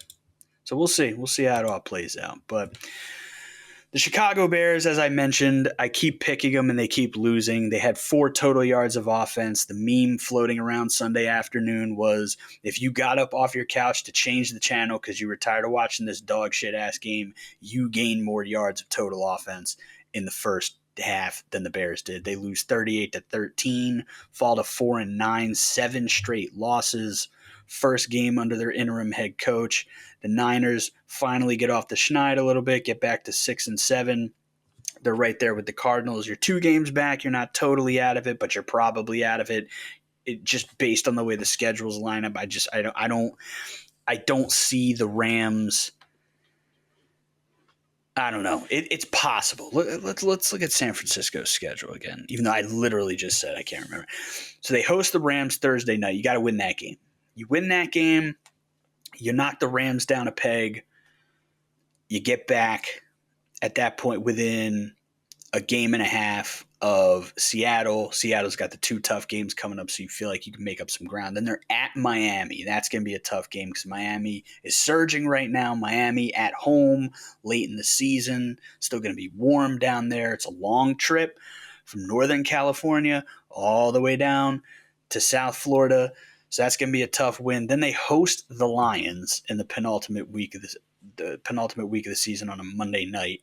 So we'll see. We'll see how it all plays out. But the Chicago Bears, as I mentioned, I keep picking them and they keep losing. They had 4 total yards of offense. The meme floating around Sunday afternoon was if you got up off your couch to change the channel because you were tired of watching this dog shit ass game, you gained more yards of total offense in the first half than the Bears did. They lose 38-13, fall to 4-9, 7 straight losses. First game under their interim head coach. The Niners finally get off the schneid a little bit, get back to 6-7. They're right there with the Cardinals. You're 2 games back. You're not totally out of it, but you're probably out of it. Just based on the way the schedules line up. I don't see the Rams. I don't know. It's possible. Let's look at San Francisco's schedule again, even though I literally just said I can't remember. So they host the Rams Thursday night. You got to win that game. You win that game, you knock the Rams down a peg, you get back at that point within a game and a half of Seattle. Seattle's got the 2 tough games coming up, so you feel like you can make up some ground. Then they're at Miami. That's going to be a tough game because Miami is surging right now. Miami at home late in the season. Still going to be warm down there. It's a long trip from Northern California all the way down to South Florida. So that's going to be a tough win. Then they host the Lions in the penultimate week of the season on a Monday night.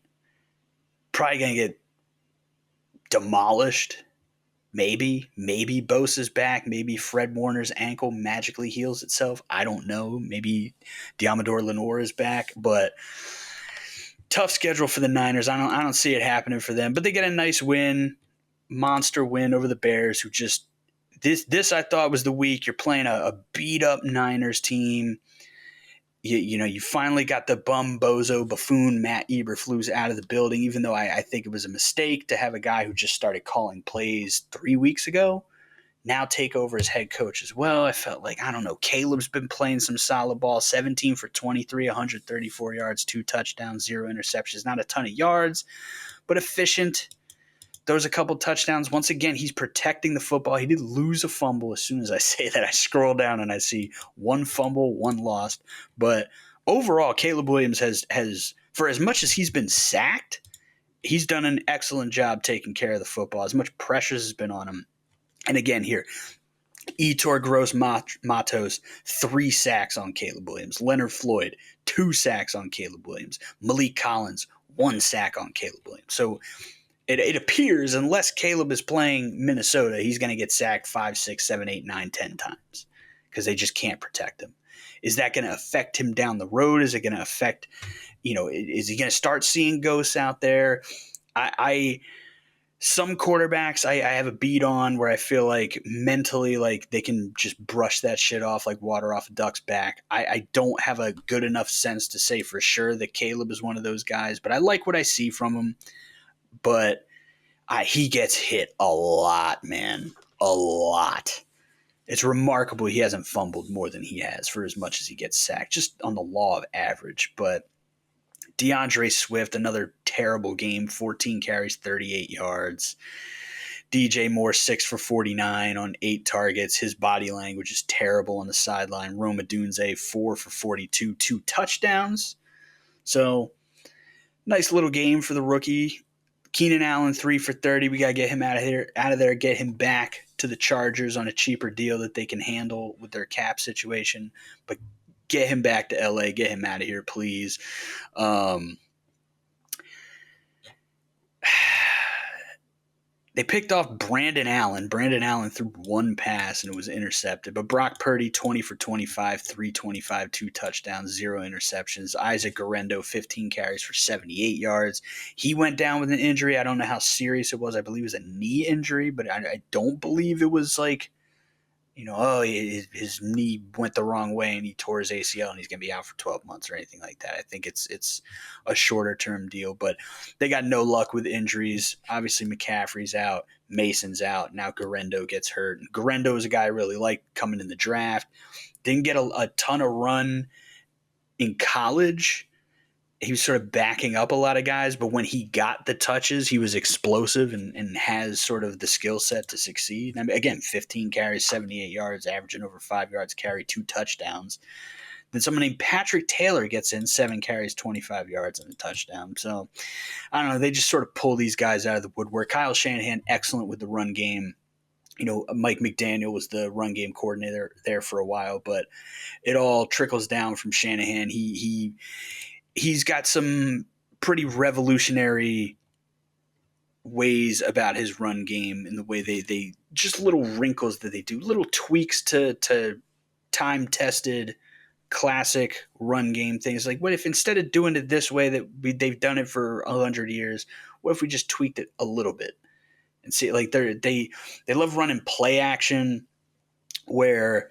Probably going to get demolished. Maybe Bosa's back. Maybe Fred Warner's ankle magically heals itself. I don't know. Maybe Diamador Lenore is back. But tough schedule for the Niners. I don't see it happening for them. But they get a nice win, monster win over the Bears, who just this I thought was the week. You're playing a beat up Niners team. You finally got the bozo buffoon Matt Eberflus out of the building, even though I think it was a mistake to have a guy who just started calling plays 3 weeks ago now take over as head coach as well. I felt like, I don't know, Caleb's been playing some solid ball, 17 for 23, 134 yards, 2 touchdowns, 0 interceptions. Not a ton of yards, but efficient. Throws a couple touchdowns. Once again, he's protecting the football. He did lose a fumble. As soon as I say that, I scroll down and I see 1 fumble, 1 lost. But overall, Caleb Williams has for as much as he's been sacked, he's done an excellent job taking care of the football. As much pressure has been on him. And again here, Etor Gross Matos, 3 sacks on Caleb Williams. Leonard Floyd, 2 sacks on Caleb Williams. Malik Collins, 1 sack on Caleb Williams. So it appears, unless Caleb is playing Minnesota, he's going to get sacked 5, 6, 7, 8, 9, 10 times because they just can't protect him. Is that going to affect him down the road? Is it going to affect, is he going to start seeing ghosts out there? Some quarterbacks I have a beat on where I feel like mentally like they can just brush that shit off like water off a duck's back. I don't have a good enough sense to say for sure that Caleb is one of those guys, but I like what I see from him. But he gets hit a lot, man. A lot. It's remarkable he hasn't fumbled more than he has for as much as he gets sacked, just on the law of average. But DeAndre Swift, another terrible game, 14 carries, 38 yards. DJ Moore, 6 for 49 on 8 targets. His body language is terrible on the sideline. Roma Dunze, 4 for 42, 2 touchdowns. So, nice little game for the rookie. Keenan Allen, 3 for 30. We got to get him out of there, get him back to the Chargers on a cheaper deal that they can handle with their cap situation. But get him back to LA, get him out of here, please. They picked off Brandon Allen. Brandon Allen threw 1 pass and it was intercepted. But Brock Purdy, 20 for 25, 325, 2 touchdowns, 0 interceptions. Isaac Guerrero, 15 carries for 78 yards. He went down with an injury. I don't know how serious it was. I believe it was a knee injury, but I don't believe it was like his knee went the wrong way and he tore his ACL and he's going to be out for 12 months or anything like that. I think it's a shorter term deal, but they got no luck with injuries. Obviously, McCaffrey's out, Mason's out. Now Garendo gets hurt. Garendo is a guy I really liked coming in the draft. Didn't get a ton of run in college. He was sort of backing up a lot of guys, but when he got the touches, he was explosive and has sort of the skill set to succeed. I mean, again, 15 carries, 78 yards, averaging over 5 yards carry, 2 touchdowns. Then someone named Patrick Taylor gets in, 7 carries, 25 yards, and a touchdown. So, I don't know. They just sort of pull these guys out of the woodwork. Kyle Shanahan, excellent with the run game. Mike McDaniel was the run game coordinator there for a while, but it all trickles down from Shanahan. He's got some pretty revolutionary ways about his run game and the way they just little wrinkles that they do, little tweaks to time-tested classic run game things. Like, what if instead of doing it this way that they've done it for 100 years, what if we just tweaked it a little bit? And see, like they love running play action where,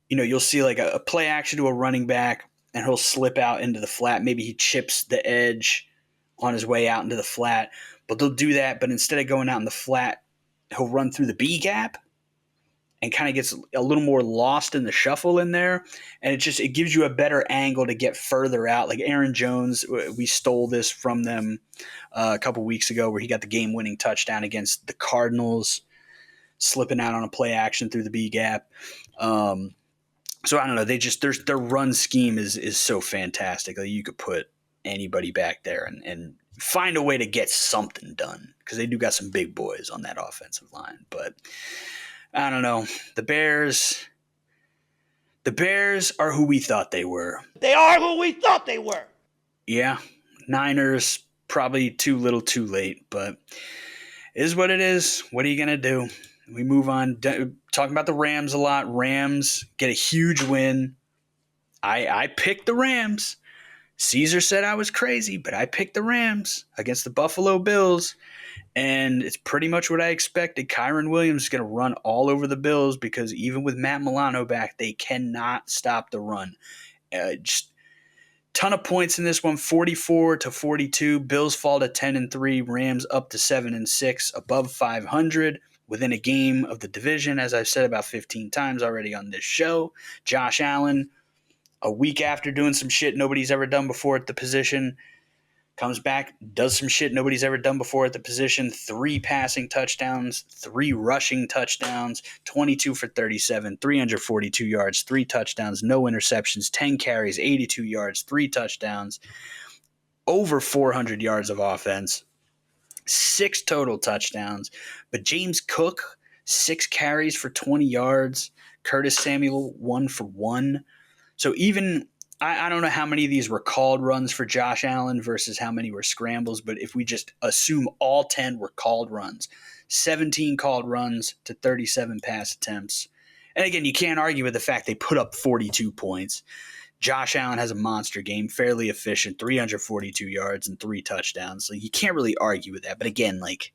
you'll see like a play action to a running back and he'll slip out into the flat. Maybe he chips the edge on his way out into the flat, but they'll do that. But instead of going out in the flat, he'll run through the B gap and kind of gets a little more lost in the shuffle in there. And it gives you a better angle to get further out. Like Aaron Jones, we stole this from them a couple weeks ago where he got the game-winning touchdown against the Cardinals, slipping out on a play action through the B gap. So I don't know. Their run scheme is so fantastic. Like you could put anybody back there and find a way to get something done because they do got some big boys on that offensive line. But I don't know. The Bears are who we thought they were. They are who we thought they were. Yeah. Niners, probably too little too late, but it is what it is. What are you going to do? We move on. Talking about the Rams a lot. Rams get a huge win. I picked the Rams. Caesar said I was crazy, but I picked the Rams against the Buffalo Bills. And it's pretty much what I expected. Kyron Williams is going to run all over the Bills because even with Matt Milano back, they cannot stop the run. Just ton of points in this one, 44-42. Bills fall to 10-3. Rams up to 7-6, above 500. Within a game of the division, as I've said about 15 times already on this show. Josh Allen, a week after doing some shit nobody's ever done before at the position, comes back, does some shit nobody's ever done before at the position, 3 passing touchdowns, 3 rushing touchdowns, 22 for 37, 342 yards, 3 touchdowns, no interceptions, 10 carries, 82 yards, 3 touchdowns, over 400 yards of offense. 6 total touchdowns, but James Cook, 6 carries for 20 yards. Curtis Samuel, 1 for 1. So even, I don't know how many of these were called runs for Josh Allen versus how many were scrambles, but if we just assume all 10 were called runs, 17 called runs to 37 pass attempts. And again, you can't argue with the fact they put up 42 points. Josh Allen has a monster game, fairly efficient, 342 yards and 3 touchdowns. So you can't really argue with that. But again, like,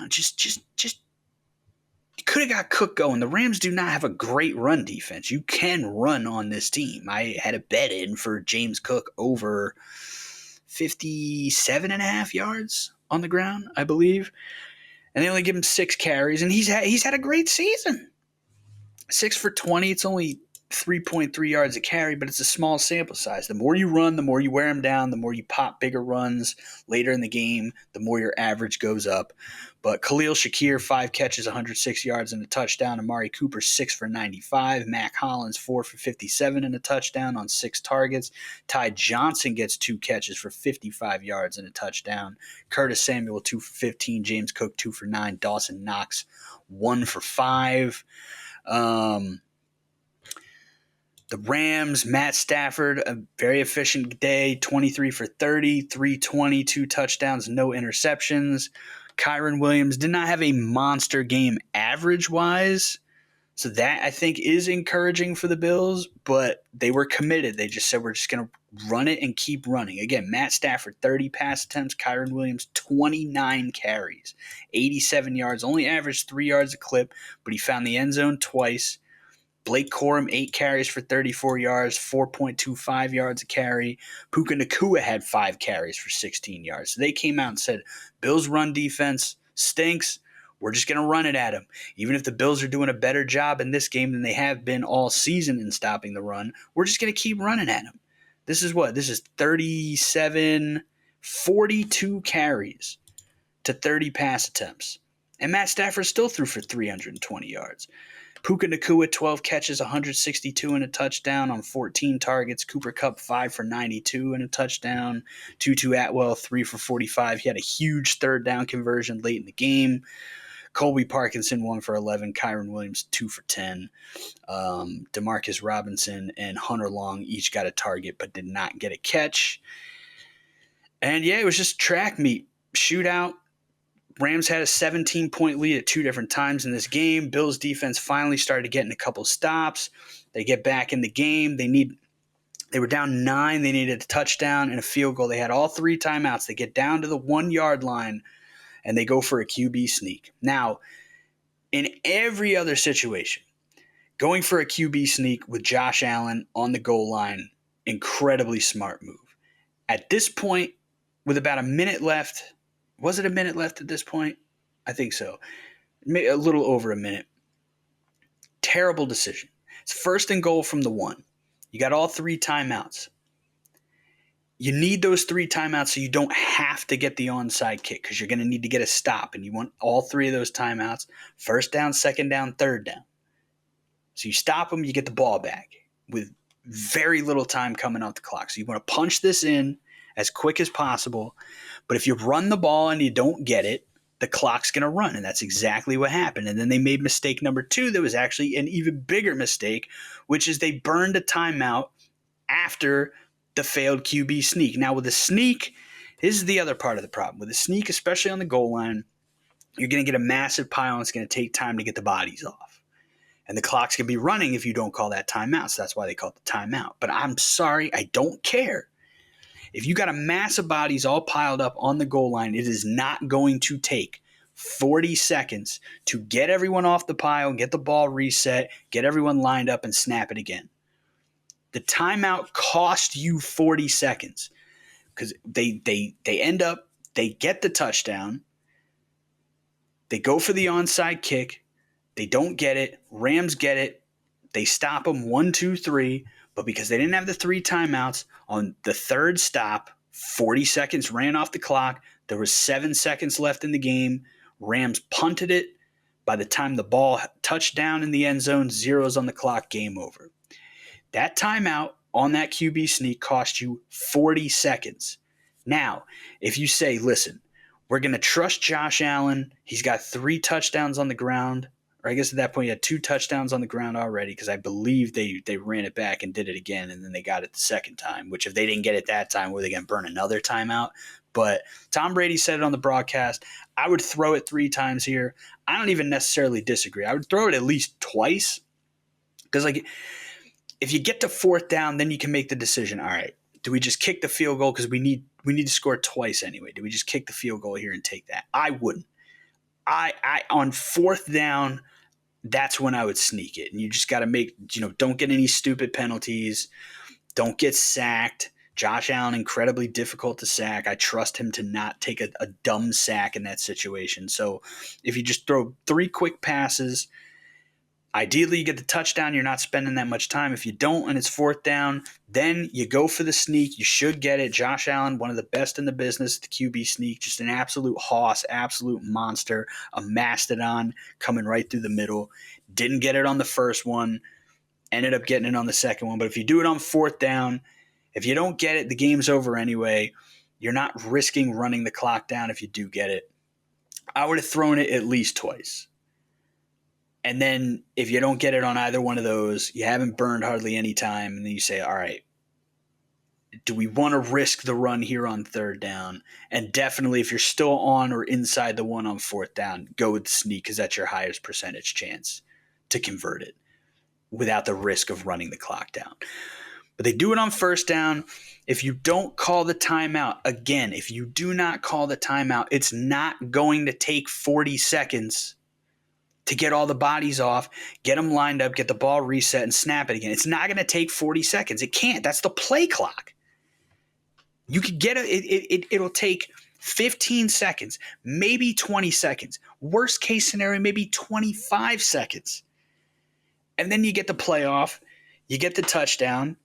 just you could have got Cook going. The Rams do not have a great run defense. You can run on this team. I had a bet in for James Cook over 57.5 yards on the ground, I believe. And they only give him 6 carries, and he's had a great season. 6 for 20. It's only 3.3 yards a carry, but it's a small sample size. The more you run, the more you wear them down, the more you pop bigger runs later in the game, the more your average goes up. But Khalil Shakir, 5 catches, 106 yards and a touchdown. Amari Cooper, 6 for 95. Mac Hollins, 4 for 57 and a touchdown on 6 targets. Ty Johnson gets 2 catches for 55 yards and a touchdown. Curtis Samuel, 2 for 15. James Cook, 2 for 9. Dawson Knox, 1 for 5. The Rams, Matt Stafford, a very efficient day, 23 for 30, 320, 2 touchdowns, no interceptions. Kyron Williams did not have a monster game average-wise, So that, I think, is encouraging for the Bills, but they were committed. They just said, we're just going to run it and keep running. Again, Matt Stafford, 30 pass attempts. Kyren Williams, 29 carries, 87 yards, only averaged 3 yards a clip, but he found the end zone twice. Blake Corum, 8 carries for 34 yards, 4.25 yards a carry. Puka Nacua had 5 carries for 16 yards. So they came out and said, Bills' run defense stinks. We're just going to run it at them. Even if the Bills are doing a better job in this game than they have been all season in stopping the run, we're just going to keep running at them. This is what? This is 42 carries to 30 pass attempts. And Matt Stafford still threw for 320 yards. Puka Nacua, 12 catches, 162 and a touchdown on 14 targets. Cooper Kupp, 5 for 92 and a touchdown. Tutu Atwell, 3 for 45. He had a huge third down conversion late in the game. Colby Parkinson, 1 for 11. Kyren Williams, 2 for 10. Demarcus Robinson and Hunter Long each got a target but did not get a catch. And yeah, it was just track meet. Shootout. Rams had a 17-point lead at 2 different times in this game. Bills defense finally started getting a couple stops. They get back in the game. They were down 9. They needed a touchdown and a field goal. They had all 3 timeouts. They get down to the 1-yard line, and they go for a QB sneak. Now, in every other situation, going for a QB sneak with Josh Allen on the goal line, incredibly smart move. At this point, with about a minute left, was it a minute left at this point? I think so. A little over a minute. Terrible decision. It's 1st and goal from the 1. You got all 3 timeouts. You need those 3 timeouts so you don't have to get the onside kick because you're going to need to get a stop, and you want all 3 of those timeouts. 1st down, 2nd down, 3rd down. So you stop them, you get the ball back with very little time coming off the clock. So you want to punch this in as quick as possible. But if you run the ball and you don't get it, the clock's going to run, and that's exactly what happened. And then they made mistake number 2 that was actually an even bigger mistake, which is they burned a timeout after the failed QB sneak. Now, with a sneak, this is the other part of the problem. With a sneak, especially on the goal line, you're going to get a massive pile, and it's going to take time to get the bodies off. And the clock's going to be running if you don't call that timeout, so that's why they call it the timeout. But I'm sorry, I don't care. If you got a mass of bodies all piled up on the goal line, it is not going to take 40 seconds to get everyone off the pile, get the ball reset, get everyone lined up, and snap it again. The timeout cost you 40 seconds because they end up, they get the touchdown, they go for the onside kick, they don't get it, Rams get it, they stop them 1, 2, 3, but because they didn't have the 3 timeouts, on the 3rd stop, 40 seconds ran off the clock, there was 7 seconds left in the game, Rams punted it, by the time the ball touched down in the end zone, 0s on the clock, game over. That timeout on that QB sneak cost you 40 seconds. Now, if you say, listen, we're going to trust Josh Allen. He's got 3 touchdowns on the ground. Or I guess at that point he had 2 touchdowns on the ground already because I believe they ran it back and did it again, and then they got it the second time, which if they didn't get it that time, were they going to burn another timeout? But Tom Brady said it on the broadcast. I would throw it 3 times here. I don't even necessarily disagree. I would throw it at least twice because, like, if you get to 4th down, then you can make the decision. All right, do we just kick the field goal because we need to score twice anyway? Do we just kick the field goal here and take that? I wouldn't. I on 4th down, that's when I would sneak it. And you just got to make, don't get any stupid penalties. Don't get sacked. Josh Allen, incredibly difficult to sack. I trust him to not take a dumb sack in that situation. So if you just throw 3 quick passes, ideally you get the touchdown. You're not spending that much time. If you don't and it's 4th down, then you go for the sneak. You should get it. Josh Allen, one of the best in the business, the QB sneak, just an absolute hoss, absolute monster, a mastodon coming right through the middle. Didn't get it on the first one, ended up getting it on the second one. But if you do it on 4th down, if you don't get it, the game's over anyway. You're not risking running the clock down if you do get it. I would have thrown it at least twice. And then if you don't get it on either one of those, you haven't burned hardly any time, and then you say, all right, do we want to risk the run here on 3rd down? And definitely if you're still on or inside the 1 on 4th down, go with the sneak because that's your highest percentage chance to convert it without the risk of running the clock down. But they do it on first down. If you don't call the timeout, again, if you do not call the timeout, it's not going to take 40 seconds to get all the bodies off, get them lined up, get the ball reset, and snap it again. It's not going to take 40 seconds. It can't. That's the play clock. You could get it'll take 15 seconds, maybe 20 seconds. Worst case scenario, maybe 25 seconds. And then you get the playoff, you get the touchdown.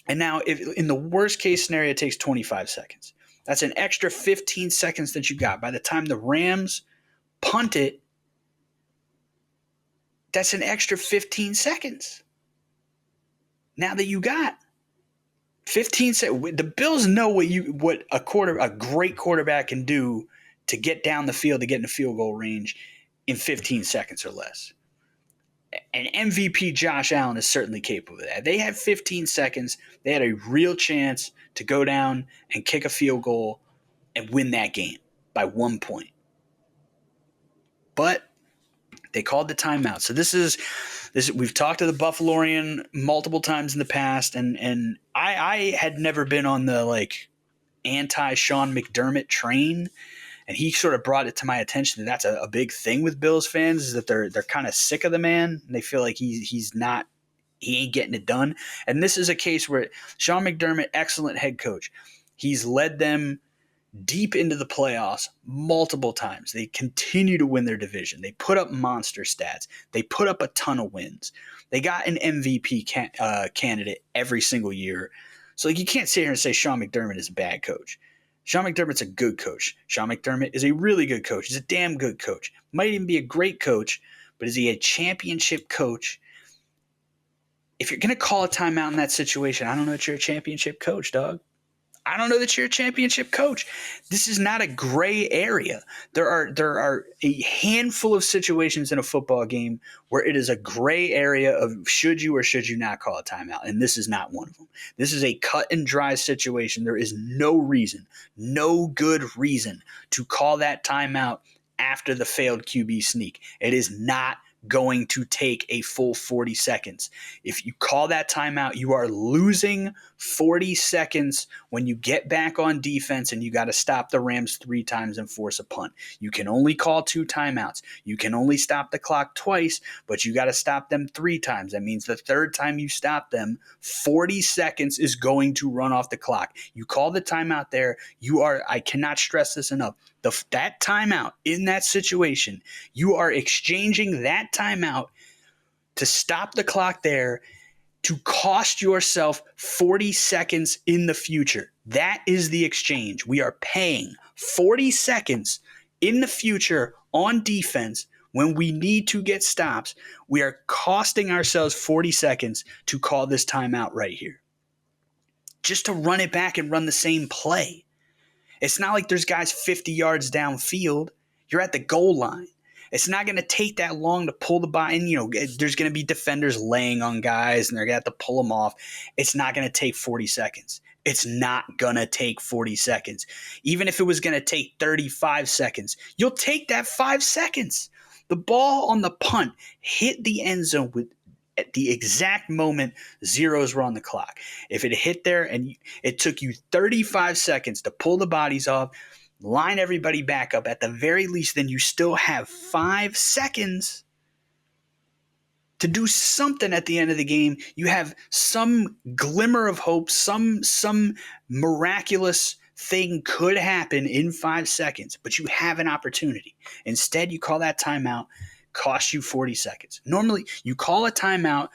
And now, if in the worst case scenario, it takes 25 seconds. That's an extra 15 seconds that you got. By the time the Rams punt it, that's an extra 15 seconds. Now that you got 15 seconds, the Bills know what a great quarterback can do to get down the field, to get in the field goal range in 15 seconds or less. And MVP Josh Allen is certainly capable of that. They had 15 seconds. They had a real chance to go down and kick a field goal and win that game by 1 point. But they called the timeout. So this is we've talked to the Buffalorian multiple times in the past, and I had never been on the anti-Sean McDermott train. And he sort of brought it to my attention that that's a big thing with Bills fans, is that they're kind of sick of the man. And they feel like he ain't getting it done. And this is a case where Sean McDermott, excellent head coach. He's led them deep into the playoffs multiple times. They continue to win their division. They put up monster stats. They put up a ton of wins. They got an MVP candidate every single year. So you can't sit here and say Sean McDermott is a bad coach. Sean McDermott's a good coach. Sean McDermott is a really good coach. He's a damn good coach. Might even be a great coach, but is he a championship coach? If you're going to call a timeout in that situation, I don't know that you're a championship coach, dog. I don't know that you're a championship coach. This is not a gray area. There are a handful of situations in a football game where it is a gray area of should you or should you not call a timeout, and this is not one of them. This is a cut and dry situation. There is no reason, no good reason to call that timeout after the failed QB sneak. It is not going to take a full 40 seconds. If you call that timeout, you are losing 40 seconds when you get back on defense and you got to stop the Rams 3 times and force a punt. You can only call 2 timeouts. You can only stop the clock twice, but you got to stop them 3 times. That means the third time you stop them, 40 seconds is going to run off the clock. You call the timeout there, I cannot stress this enough. That timeout in that situation, you are exchanging that timeout to stop the clock there to cost yourself 40 seconds in the future. That is the exchange. We are paying 40 seconds in the future on defense when we need to get stops. We are costing ourselves 40 seconds to call this timeout right here, just to run it back and run the same play. It's not like there's guys 50 yards downfield. You're at the goal line. It's not going to take that long to pull the ball. And, there's going to be defenders laying on guys, and they're going to have to pull them off. It's not going to take 40 seconds. It's not going to take 40 seconds. Even if it was going to take 35 seconds, you'll take that 5 seconds. The ball on the punt hit the end zone at the exact moment zeros were on the clock. If it hit there and it took you 35 seconds to pull the bodies off, line everybody back up, at the very least, then you still have 5 seconds to do something at the end of the game. You have some glimmer of hope, some miraculous thing could happen in 5 seconds, but you have an opportunity. Instead, you call that timeout, cost you 40 seconds. Normally, you call a timeout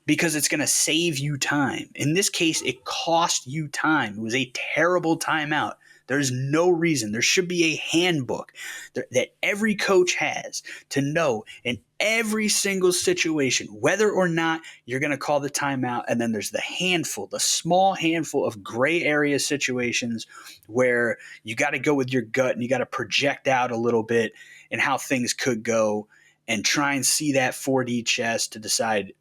because it's going to save you time. In this case, it cost you time. It was a terrible timeout. There's no reason. There should be a handbook that every coach has to know in every single situation, whether or not you're going to call the timeout. And then there's the small handful of gray area situations where you got to go with your gut and you got to project out a little bit and how things could go and try and see that 4D chess to decide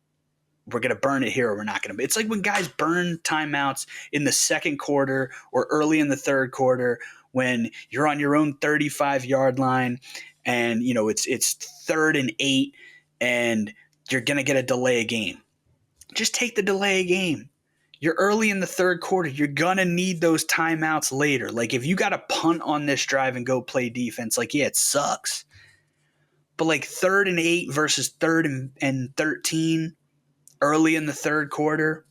we're going to burn it here or we're not going to. It's like when guys burn timeouts in the second quarter or early in the third quarter when you're on your own 35-yard line and it's 3rd and 8 and you're going to get a delay of game. Just take the delay of game. You're early in the third quarter. You're going to need those timeouts later. Like, if you got to punt on this drive and go play defense, like, yeah, it sucks. But, like, 3rd and 8 versus 3rd and 13 early in the third quarter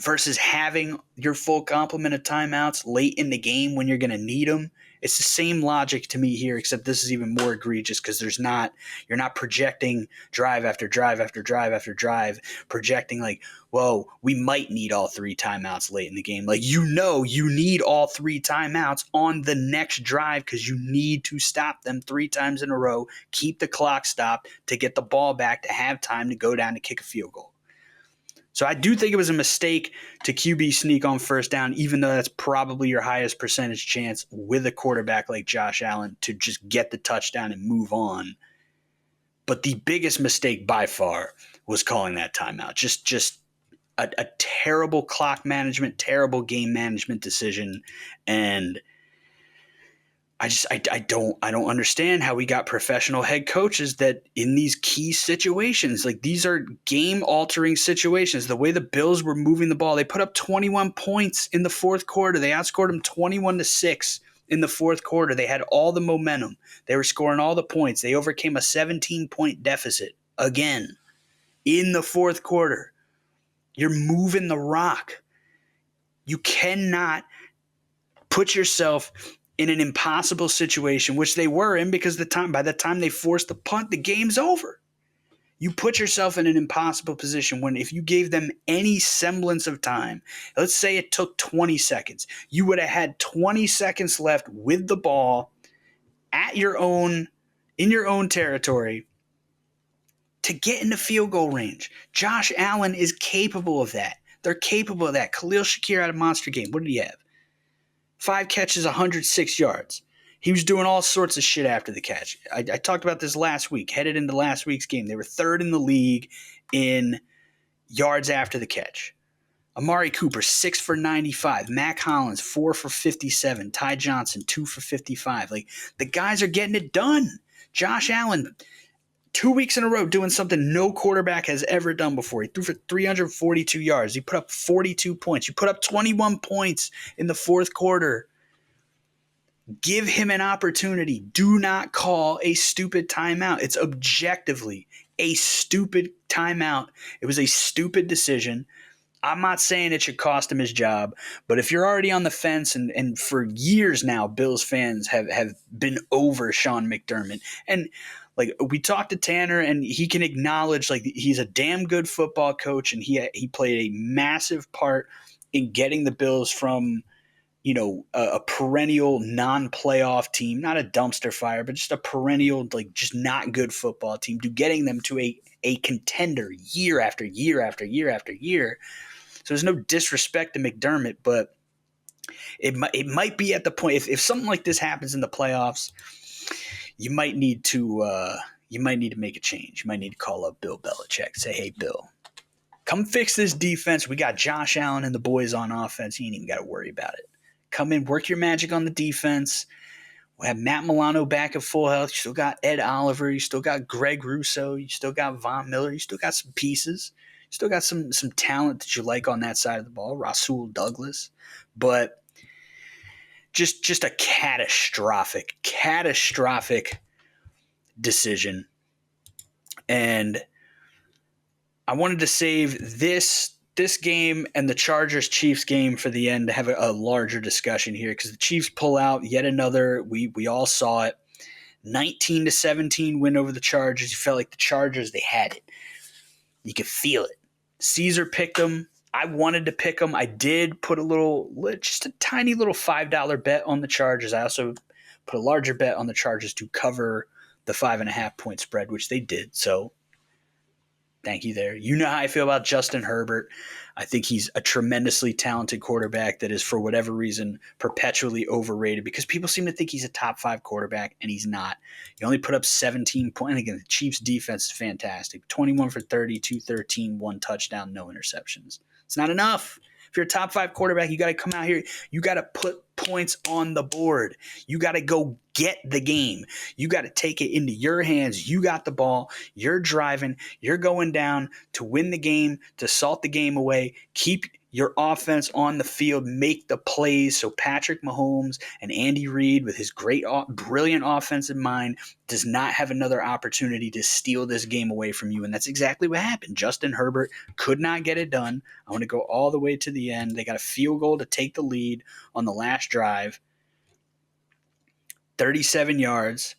versus having your full complement of timeouts late in the game when you're going to need them. It's the same logic to me here, except this is even more egregious because you're not projecting drive after drive after drive after drive, projecting like, whoa, we might need all 3 timeouts late in the game. Like, you need all 3 timeouts on the next drive because you need to stop them 3 times in a row, keep the clock stopped to get the ball back to have time to go down to kick a field goal. So I do think it was a mistake to QB sneak on first down, even though that's probably your highest percentage chance with a quarterback like Josh Allen to just get the touchdown and move on. But the biggest mistake by far was calling that timeout. Just a terrible clock management, terrible game management decision. And I don't understand how we got professional head coaches that in these key situations, like, these are game altering situations. The way the Bills were moving the ball, they put up 21 points in the fourth quarter. They outscored them 21-6 in the fourth quarter. They had all the momentum. They were scoring all the points. They overcame a 17-point deficit again in the fourth quarter. You're moving the rock. You cannot put yourself in an impossible situation, which they were in because by the time they forced the punt, the game's over. You put yourself in an impossible position when if you gave them any semblance of time, let's say it took 20 seconds, you would have had 20 seconds left with the ball in your own territory to get into field goal range. Josh Allen is capable of that. They're capable of that. Khalil Shakir had a monster game. What did he have? 5 catches, 106 yards. He was doing all sorts of shit after the catch. I talked about this last week, headed into last week's game. They were 3rd in the league in yards after the catch. Amari Cooper, 6 for 95. Mac Hollins, 4 for 57. Ty Johnson, 2 for 55. Like, the guys are getting it done. Josh Allen, 2 weeks in a row doing something no quarterback has ever done before. He threw for 342 yards. He put up 42 points. You put up 21 points in the fourth quarter. Give him an opportunity. Do not call a stupid timeout. It's objectively a stupid timeout. It was a stupid decision. I'm not saying it should cost him his job, but if you're already on the fence, and for years now, Bills fans have been over Sean McDermott. And like, we talked to Tanner, and he can acknowledge, like, he's a damn good football coach, and he played a massive part in getting the Bills from, a perennial non-playoff team, not a dumpster fire, but just a perennial, like, just not good football team, to getting them to a contender year after year after year after year. So there's no disrespect to McDermott, but it might be at the point, if something like this happens in the playoffs, you might need to make a change. You might need to call up Bill Belichick, say, hey, Bill, come fix this defense. We got Josh Allen and the boys on offense. You ain't even got to worry about it. Come in, work your magic on the defense. We'll have Matt Milano back at full health. You still got Ed Oliver. You still got Greg Russo. You still got Von Miller. You still got some pieces. You still got some talent that you like on that side of the ball. Rasul Douglas. But just a catastrophic decision. And I wanted to save this game and the Chargers-Chiefs game for the end to have a larger discussion here, because the Chiefs pull out yet another. We all saw it. 19-17 win over the Chargers. You felt like the Chargers, they had it. You could feel it. Caesar picked them. I wanted to pick them. I did put just a tiny little $5 bet on the Chargers. I also put a larger bet on the Chargers to cover the 5.5-point spread, which they did. So thank you there. You know how I feel about Justin Herbert. I think he's a tremendously talented quarterback that is, for whatever reason, perpetually overrated because people seem to think he's a top 5 quarterback, and he's not. He only put up 17 points. And again, the Chiefs' defense is fantastic. 21 for 30, 213, 1 touchdown, no interceptions. It's not enough. If you're a top 5 quarterback, you got to come out here. You got to put points on the board. You got to go get the game. You got to take it into your hands. You got the ball. You're driving. You're going down to win the game, to salt the game away. Keep your offense on the field, make the plays so Patrick Mahomes and Andy Reid, with his brilliant offensive mind, does not have another opportunity to steal this game away from you. And that's exactly what happened. Justin Herbert could not get it done. I want to go all the way to the end. They got a field goal to take the lead on the last drive, 37 yards,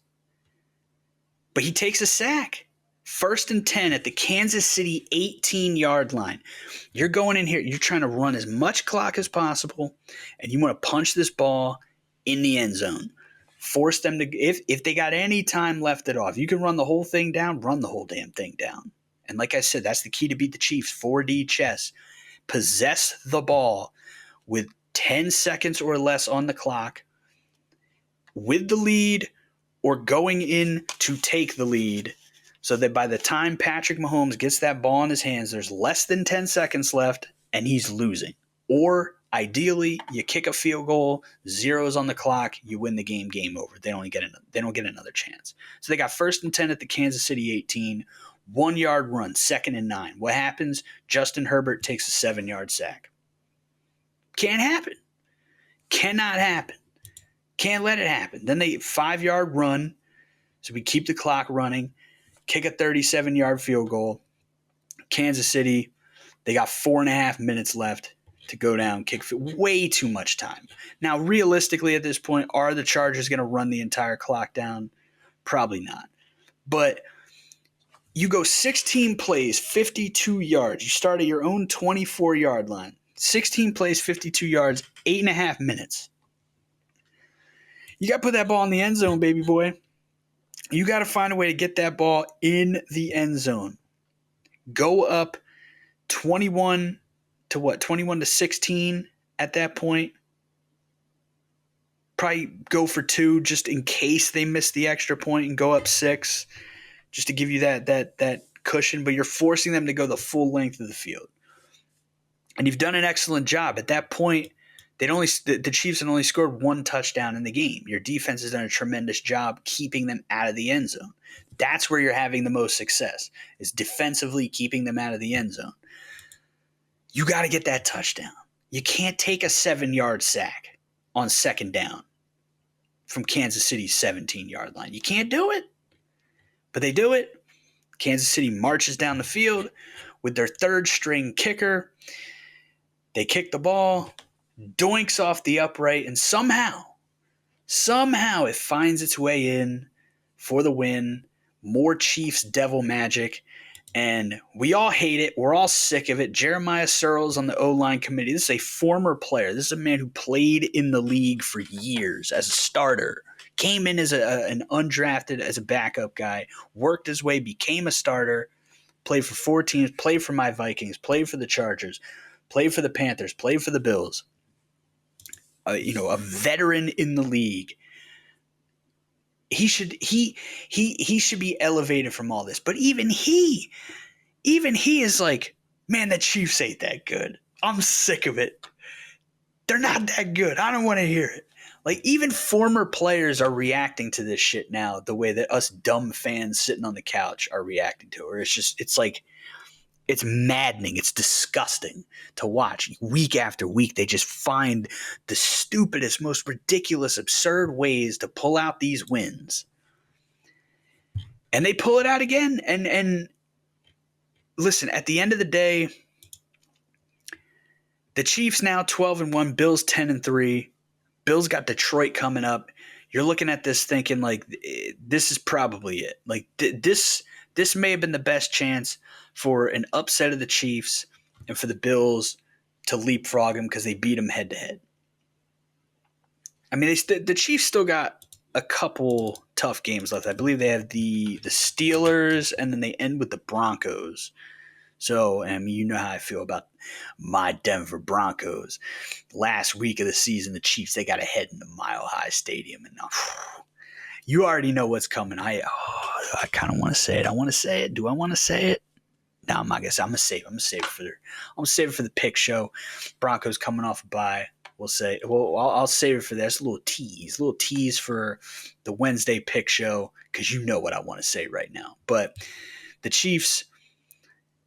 but he takes a sack. 1st and 10 at the Kansas City 18-yard line. You're going in here. You're trying to run as much clock as possible, and you want to punch this ball in the end zone. Force them to – if they got any time left at all, if you can run the whole thing down, run the whole damn thing down. And like I said, that's the key to beat the Chiefs, 4D chess. Possess the ball with 10 seconds or less on the clock, with the lead or going in to take the lead, so that by the time Patrick Mahomes gets that ball in his hands, there's less than 10 seconds left and he's losing. Or ideally, you kick a field goal, zeros on the clock, you win the game, game over. They don't get another chance. So they got 1st and 10 at the Kansas City 18, 1-yard run, 2nd and 9. What happens? Justin Herbert takes a 7-yard sack. Can't happen. Cannot happen. Can't let it happen. Then they 5-yard run, so we keep the clock running. Kick a 37-yard field goal. Kansas City, they got 4.5 minutes left to go down, kick way too much time. Now, realistically at this point, are the Chargers going to run the entire clock down? Probably not. But you go 16 plays, 52 yards. You start at your own 24-yard line. 16 plays, 52 yards, 8.5 minutes. You got to put that ball in the end zone, baby boy. You got to find a way to get that ball in the end zone. Go up 21 to 16 at that point. Probably go for 2 just in case they miss the extra point and go up 6, just to give you that cushion. But you're forcing them to go the full length of the field. And you've done an excellent job. At that point, the Chiefs had only scored 1 touchdown in the game. Your defense has done a tremendous job keeping them out of the end zone. That's where you're having the most success, is defensively keeping them out of the end zone. You got to get that touchdown. You can't take a 7-yard sack on 2nd down from Kansas City's 17-yard line. You can't do it. But they do it. Kansas City marches down the field with their 3rd-string kicker. They kick the ball, doinks off the upright, and somehow it finds its way in for the win. More Chiefs devil magic, and we all hate it. We're all sick of it. Jeremiah Searles on the O-line committee. This is a former player. This is a man who played in the league for years as a starter. Came in as an undrafted, as a backup guy, worked his way, became a starter, played for 4 teams, played for my Vikings, played for the Chargers, played for the Panthers, played for the Bills. A veteran in the league. He should be elevated from all this. But even he is like, man, the Chiefs ain't that good. I'm sick of it. They're not that good. I don't want to hear it. Like, even former players are reacting to this shit now the way that us dumb fans sitting on the couch are reacting to it. Or it's maddening. It's disgusting to watch. Week after week, they just find the stupidest, most ridiculous, absurd ways to pull out these wins. And they pull it out again. And listen, at the end of the day, the Chiefs now 12-1, Bills 10-3. Bills got Detroit coming up. You're looking at this thinking, like, this is probably it. Like, this may have been the best chance for an upset of the Chiefs and for the Bills to leapfrog them because they beat them head-to-head. I mean, the Chiefs still got a couple tough games left. I believe they have the Steelers, and then they end with the Broncos. So, I mean, you know how I feel about my Denver Broncos. Last week of the season, the Chiefs, they got to head into Mile High Stadium. And you already know what's coming. I kind of want to say it. I want to say it. Do I want to say it? No, I'm not gonna say. I'm gonna save it for the pick show. Broncos coming off a bye. I'll save it for that. It's a little tease for the Wednesday pick show because you know what I want to say right now. But the Chiefs,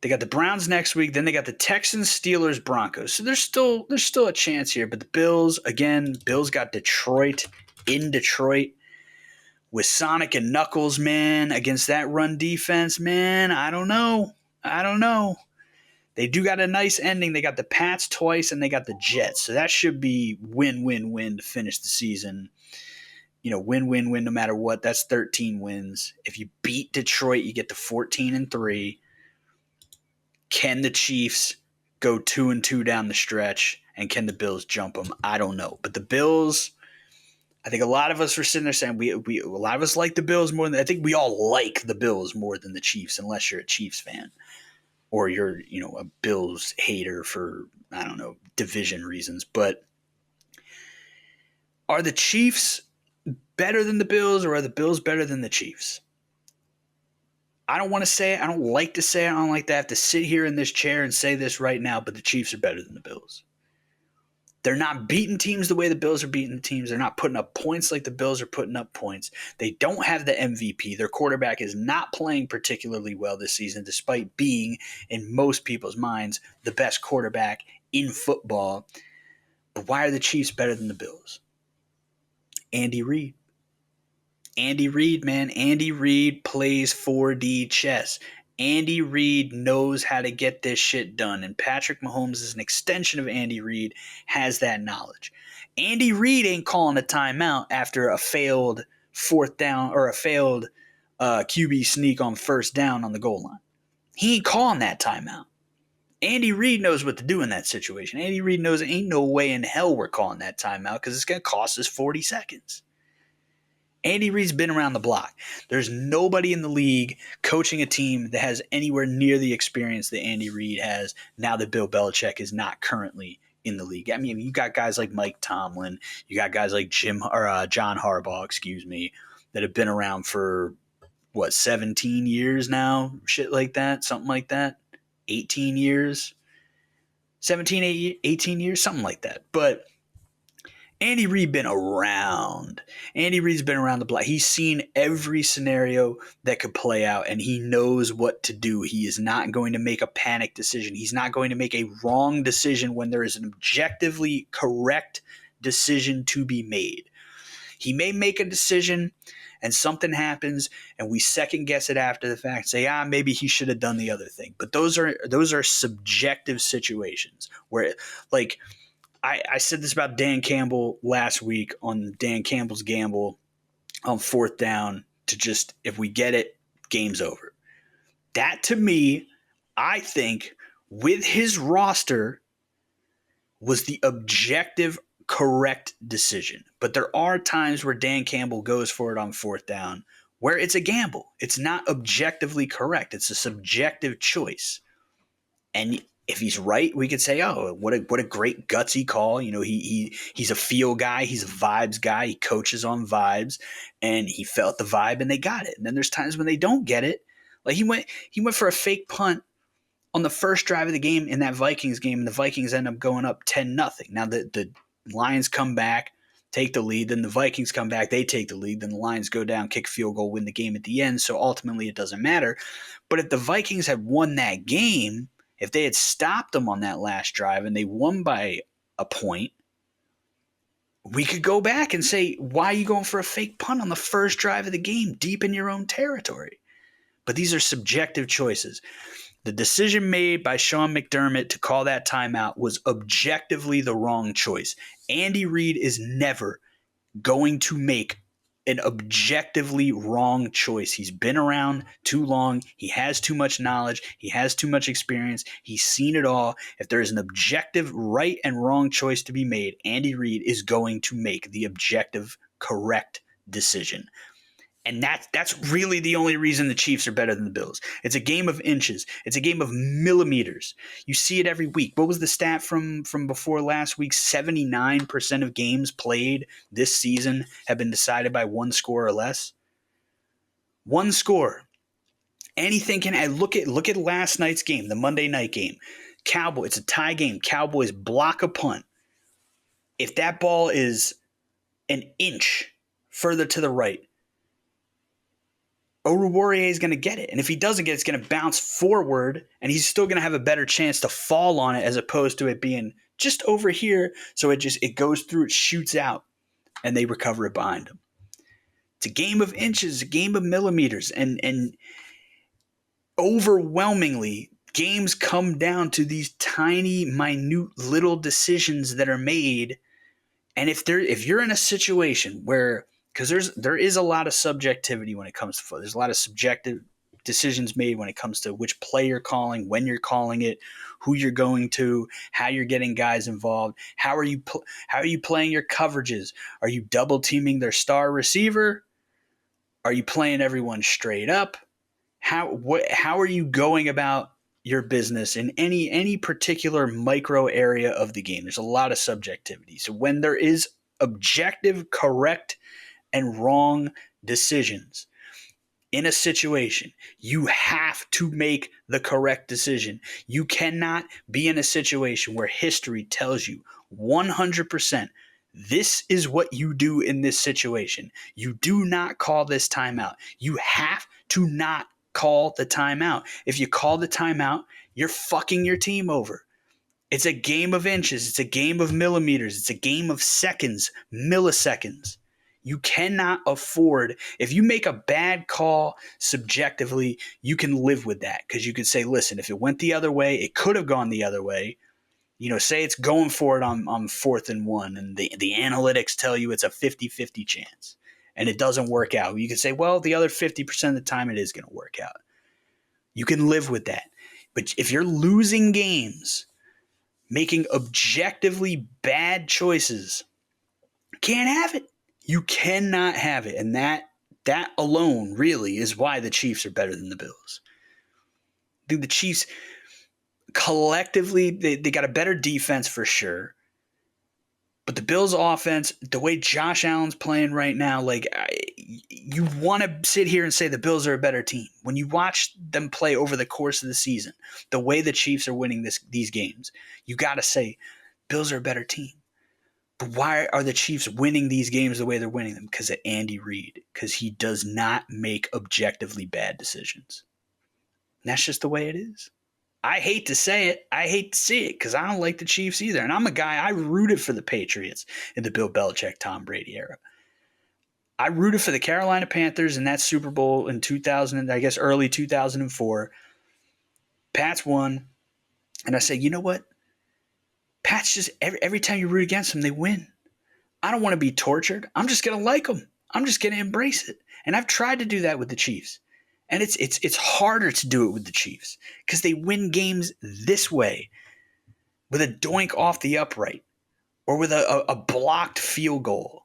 they got the Browns next week. Then they got the Texans, Steelers, Broncos. So there's still a chance here. But the Bills got Detroit in Detroit with Sonic and Knuckles, man, against that run defense, man. I don't know. They do got a nice ending. They got the Pats twice, and they got the Jets. So that should be win-win-win to finish the season. Win-win-win no matter what. That's 13 wins. If you beat Detroit, you get to 14-3. Can the Chiefs go 2-2 down the stretch, and can the Bills jump them? I don't know. But the Bills, I think a lot of us were sitting there saying a lot of us like the Bills more than I think we all like the Bills more than the Chiefs, unless you're a Chiefs fan. Or you're, a Bills hater for, I don't know, division reasons. But are the Chiefs better than the Bills, or are the Bills better than the Chiefs? I don't want to say it. I don't like to say it. I don't like to have to sit here in this chair and say this right now, but the Chiefs are better than the Bills. They're not beating teams the way the Bills are beating teams. They're not putting up points like the Bills are putting up points. They don't have the MVP. Their quarterback is not playing particularly well this season, despite being, in most people's minds, the best quarterback in football. But why are the Chiefs better than the Bills? Andy Reid. Andy Reid, man. Andy Reid plays 4D chess. Andy Reid knows how to get this shit done, and Patrick Mahomes is an extension of Andy Reid, has that knowledge. Andy Reid ain't calling a timeout after a failed fourth down or a failed QB sneak on first down on the goal line. He ain't calling that timeout. Andy Reid knows what to do in that situation. Andy Reid knows ain't no way in hell we're calling that timeout because it's going to cost us 40 seconds. Andy Reid's been around the block. There's nobody in the league coaching a team that has anywhere near the experience that Andy Reid has now that Bill Belichick is not currently in the league. I mean, you got guys like Mike Tomlin, you got guys like John Harbaugh, that have been around for 17 years now, shit like that, something like that, 18 years, 18 years, something like that. But Andy Reid been around. Andy Reid's been around the block. He's seen every scenario that could play out, and he knows what to do. He is not going to make a panic decision. He's not going to make a wrong decision when there is an objectively correct decision to be made. He may make a decision and something happens and we second guess it after the fact, say, maybe he should have done the other thing. But those are subjective situations where, like, I said this about Dan Campbell last week on Dan Campbell's Gamble on fourth down to just, if we get it, game's over. That, to me, I think, with his roster, was the objective correct decision. But there are times where Dan Campbell goes for it on fourth down where it's a gamble. It's not objectively correct. It's a subjective choice. And if he's right, we could say, what a great gutsy call. He's a feel guy. He's a vibes guy. He coaches on vibes, and he felt the vibe, and they got it. And then there's times when they don't get it. Like he went for a fake punt on the first drive of the game in that Vikings game, and the Vikings end up going up 10-0. Now the Lions come back, take the lead. Then the Vikings come back, they take the lead. Then the Lions go down, kick field goal, win the game at the end. So ultimately it doesn't matter. But if the Vikings had won that game, if they had stopped them on that last drive and they won by a point, we could go back and say, why are you going for a fake punt on the first drive of the game deep in your own territory? But these are subjective choices. The decision made by Sean McDermott to call that timeout was objectively the wrong choice. Andy Reid is never going to make an objectively wrong choice. He's been around too long. He has too much knowledge. He has too much experience. He's seen it all. If there is an objective right and wrong choice to be made, Andy Reid is going to make the objective correct decision. And that's really the only reason the Chiefs are better than the Bills. It's a game of inches. It's a game of millimeters. You see it every week. What was the stat from before last week? 79% of games played this season have been decided by one score or less. One score. Anything can look at last night's game, the Monday night game. It's a tie game. Cowboys block a punt. If that ball is an inch further to the right, Oruwariye is going to get it. And if he doesn't get it, it's going to bounce forward, and he's still going to have a better chance to fall on it as opposed to it being just over here. So it goes through, it shoots out, and they recover it behind him. It's a game of inches, a game of millimeters, and overwhelmingly, games come down to these tiny, minute little decisions that are made. And if you're in a situation where, because there is a lot of subjectivity when it comes to football. There's a lot of subjective decisions made when it comes to which play you're calling, when you're calling it, who you're going to, how you're getting guys involved, how are you playing your coverages? Are you double teaming their star receiver? Are you playing everyone straight up? How are you going about your business in any particular micro area of the game? There's a lot of subjectivity. So when there is objective, correct, and wrong decisions in a situation, you have to make the correct decision. You cannot be in a situation where history tells you 100% this is what you do in this situation. You do not call this timeout. You have to not call the timeout. If you call the timeout, you're fucking your team over. It's a game of inches. It's a game of millimeters. It's a game of seconds, milliseconds. You cannot afford, if you make a bad call subjectively, you can live with that because you can say, listen, if it went the other way, it could have gone the other way. Say it's going for it on 4th and 1, and the analytics tell you it's a 50-50 chance, and it doesn't work out. You can say, well, the other 50% of the time it is going to work out. You can live with that. But if you're losing games, making objectively bad choices, can't have it. You cannot have it. And that alone really is why the Chiefs are better than the Bills. I think the Chiefs collectively, they got a better defense for sure. But the Bills' offense, the way Josh Allen's playing right now, you want to sit here and say the Bills are a better team. When you watch them play over the course of the season, the way the Chiefs are winning these games, you got to say Bills are a better team. But why are the Chiefs winning these games the way they're winning them? Because of Andy Reid. Because he does not make objectively bad decisions. And that's just the way it is. I hate to say it. I hate to see it because I don't like the Chiefs either. And I'm a guy, I rooted for the Patriots in the Bill Belichick, Tom Brady era. I rooted for the Carolina Panthers in that Super Bowl in 2000, I guess early 2004. Pats won. And I said, you know what? Pats just, every time you root against them, they win. I don't want to be tortured. I'm just going to like them. I'm just going to embrace it. And I've tried to do that with the Chiefs. And it's harder to do it with the Chiefs because they win games this way with a doink off the upright or with a blocked field goal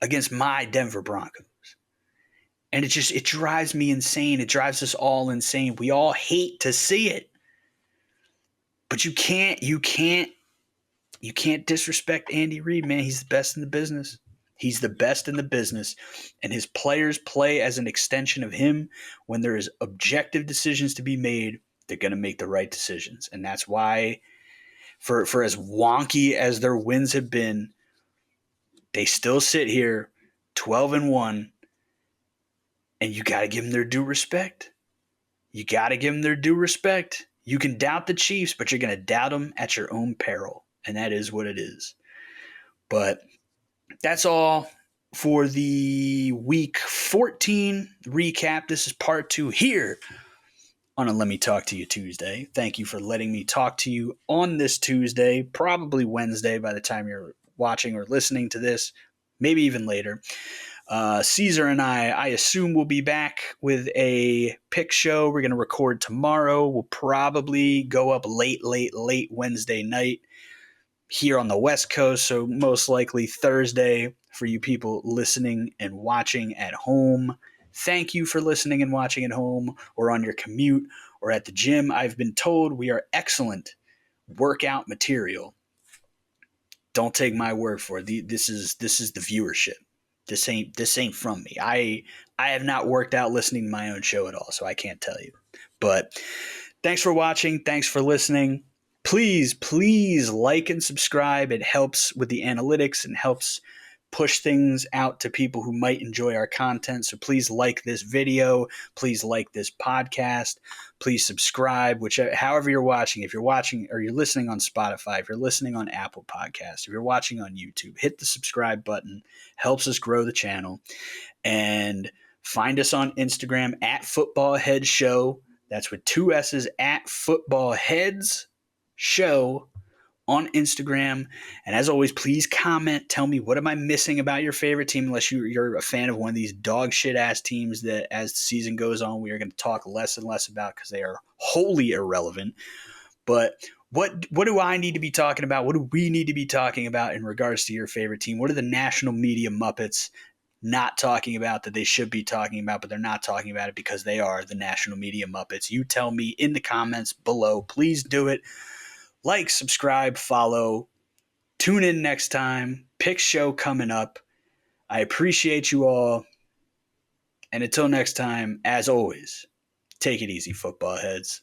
against my Denver Broncos. And it drives me insane. It drives us all insane. We all hate to see it. But you can't disrespect Andy Reid, man. He's the best in the business. He's the best in the business, and his players play as an extension of him. When there is objective decisions to be made, they're going to make the right decisions. And that's why, for as wonky as their wins have been, they still sit here 12-1, and you got to give them their due respect. You got to give them their due respect. You can doubt the Chiefs, but you're going to doubt them at your own peril, and that is what it is. But that's all for the Week 14 recap. This is part 2 here on a Let Me Talk to You Tuesday. Thank you for letting me talk to you on this Tuesday, probably Wednesday by the time you're watching or listening to this, maybe even later. Caesar and I assume we'll be back with a pick show. We're going to record tomorrow. We'll probably go up late Wednesday night here on the West Coast, so most likely Thursday for you people listening and watching at home. Thank you for listening and watching at home or on your commute or at the gym. I've been told we are excellent workout material. Don't take my word for it. This is the viewership. this ain't from me. I have not worked out listening to my own show at all, so I can't tell you. But thanks for watching. Thanks for listening. Please like and subscribe. It helps with the analytics and helps push things out to people who might enjoy our content. So please like this video. Please like this podcast. Please subscribe, however you're watching. If you're watching or you're listening on Spotify, if you're listening on Apple Podcasts, if you're watching on YouTube, hit the subscribe button. Helps us grow the channel. And find us on Instagram at Footballhead Show. That's with 2 S's, at Footballheads Show on Instagram. And as always, please comment. Tell me, what am I missing about your favorite team? Unless you're a fan of one of these dog shit ass teams that as the season goes on, we are going to talk less and less about because they are wholly irrelevant. But what do I need to be talking about? What do we need to be talking about in regards to your favorite team? What are the national media Muppets not talking about that they should be talking about, but they're not talking about it because they are the national media Muppets? You tell me in the comments below. Please do it. Like, subscribe, follow. Tune in next time. Pick show coming up. I appreciate you all. And until next time, as always, take it easy, football heads.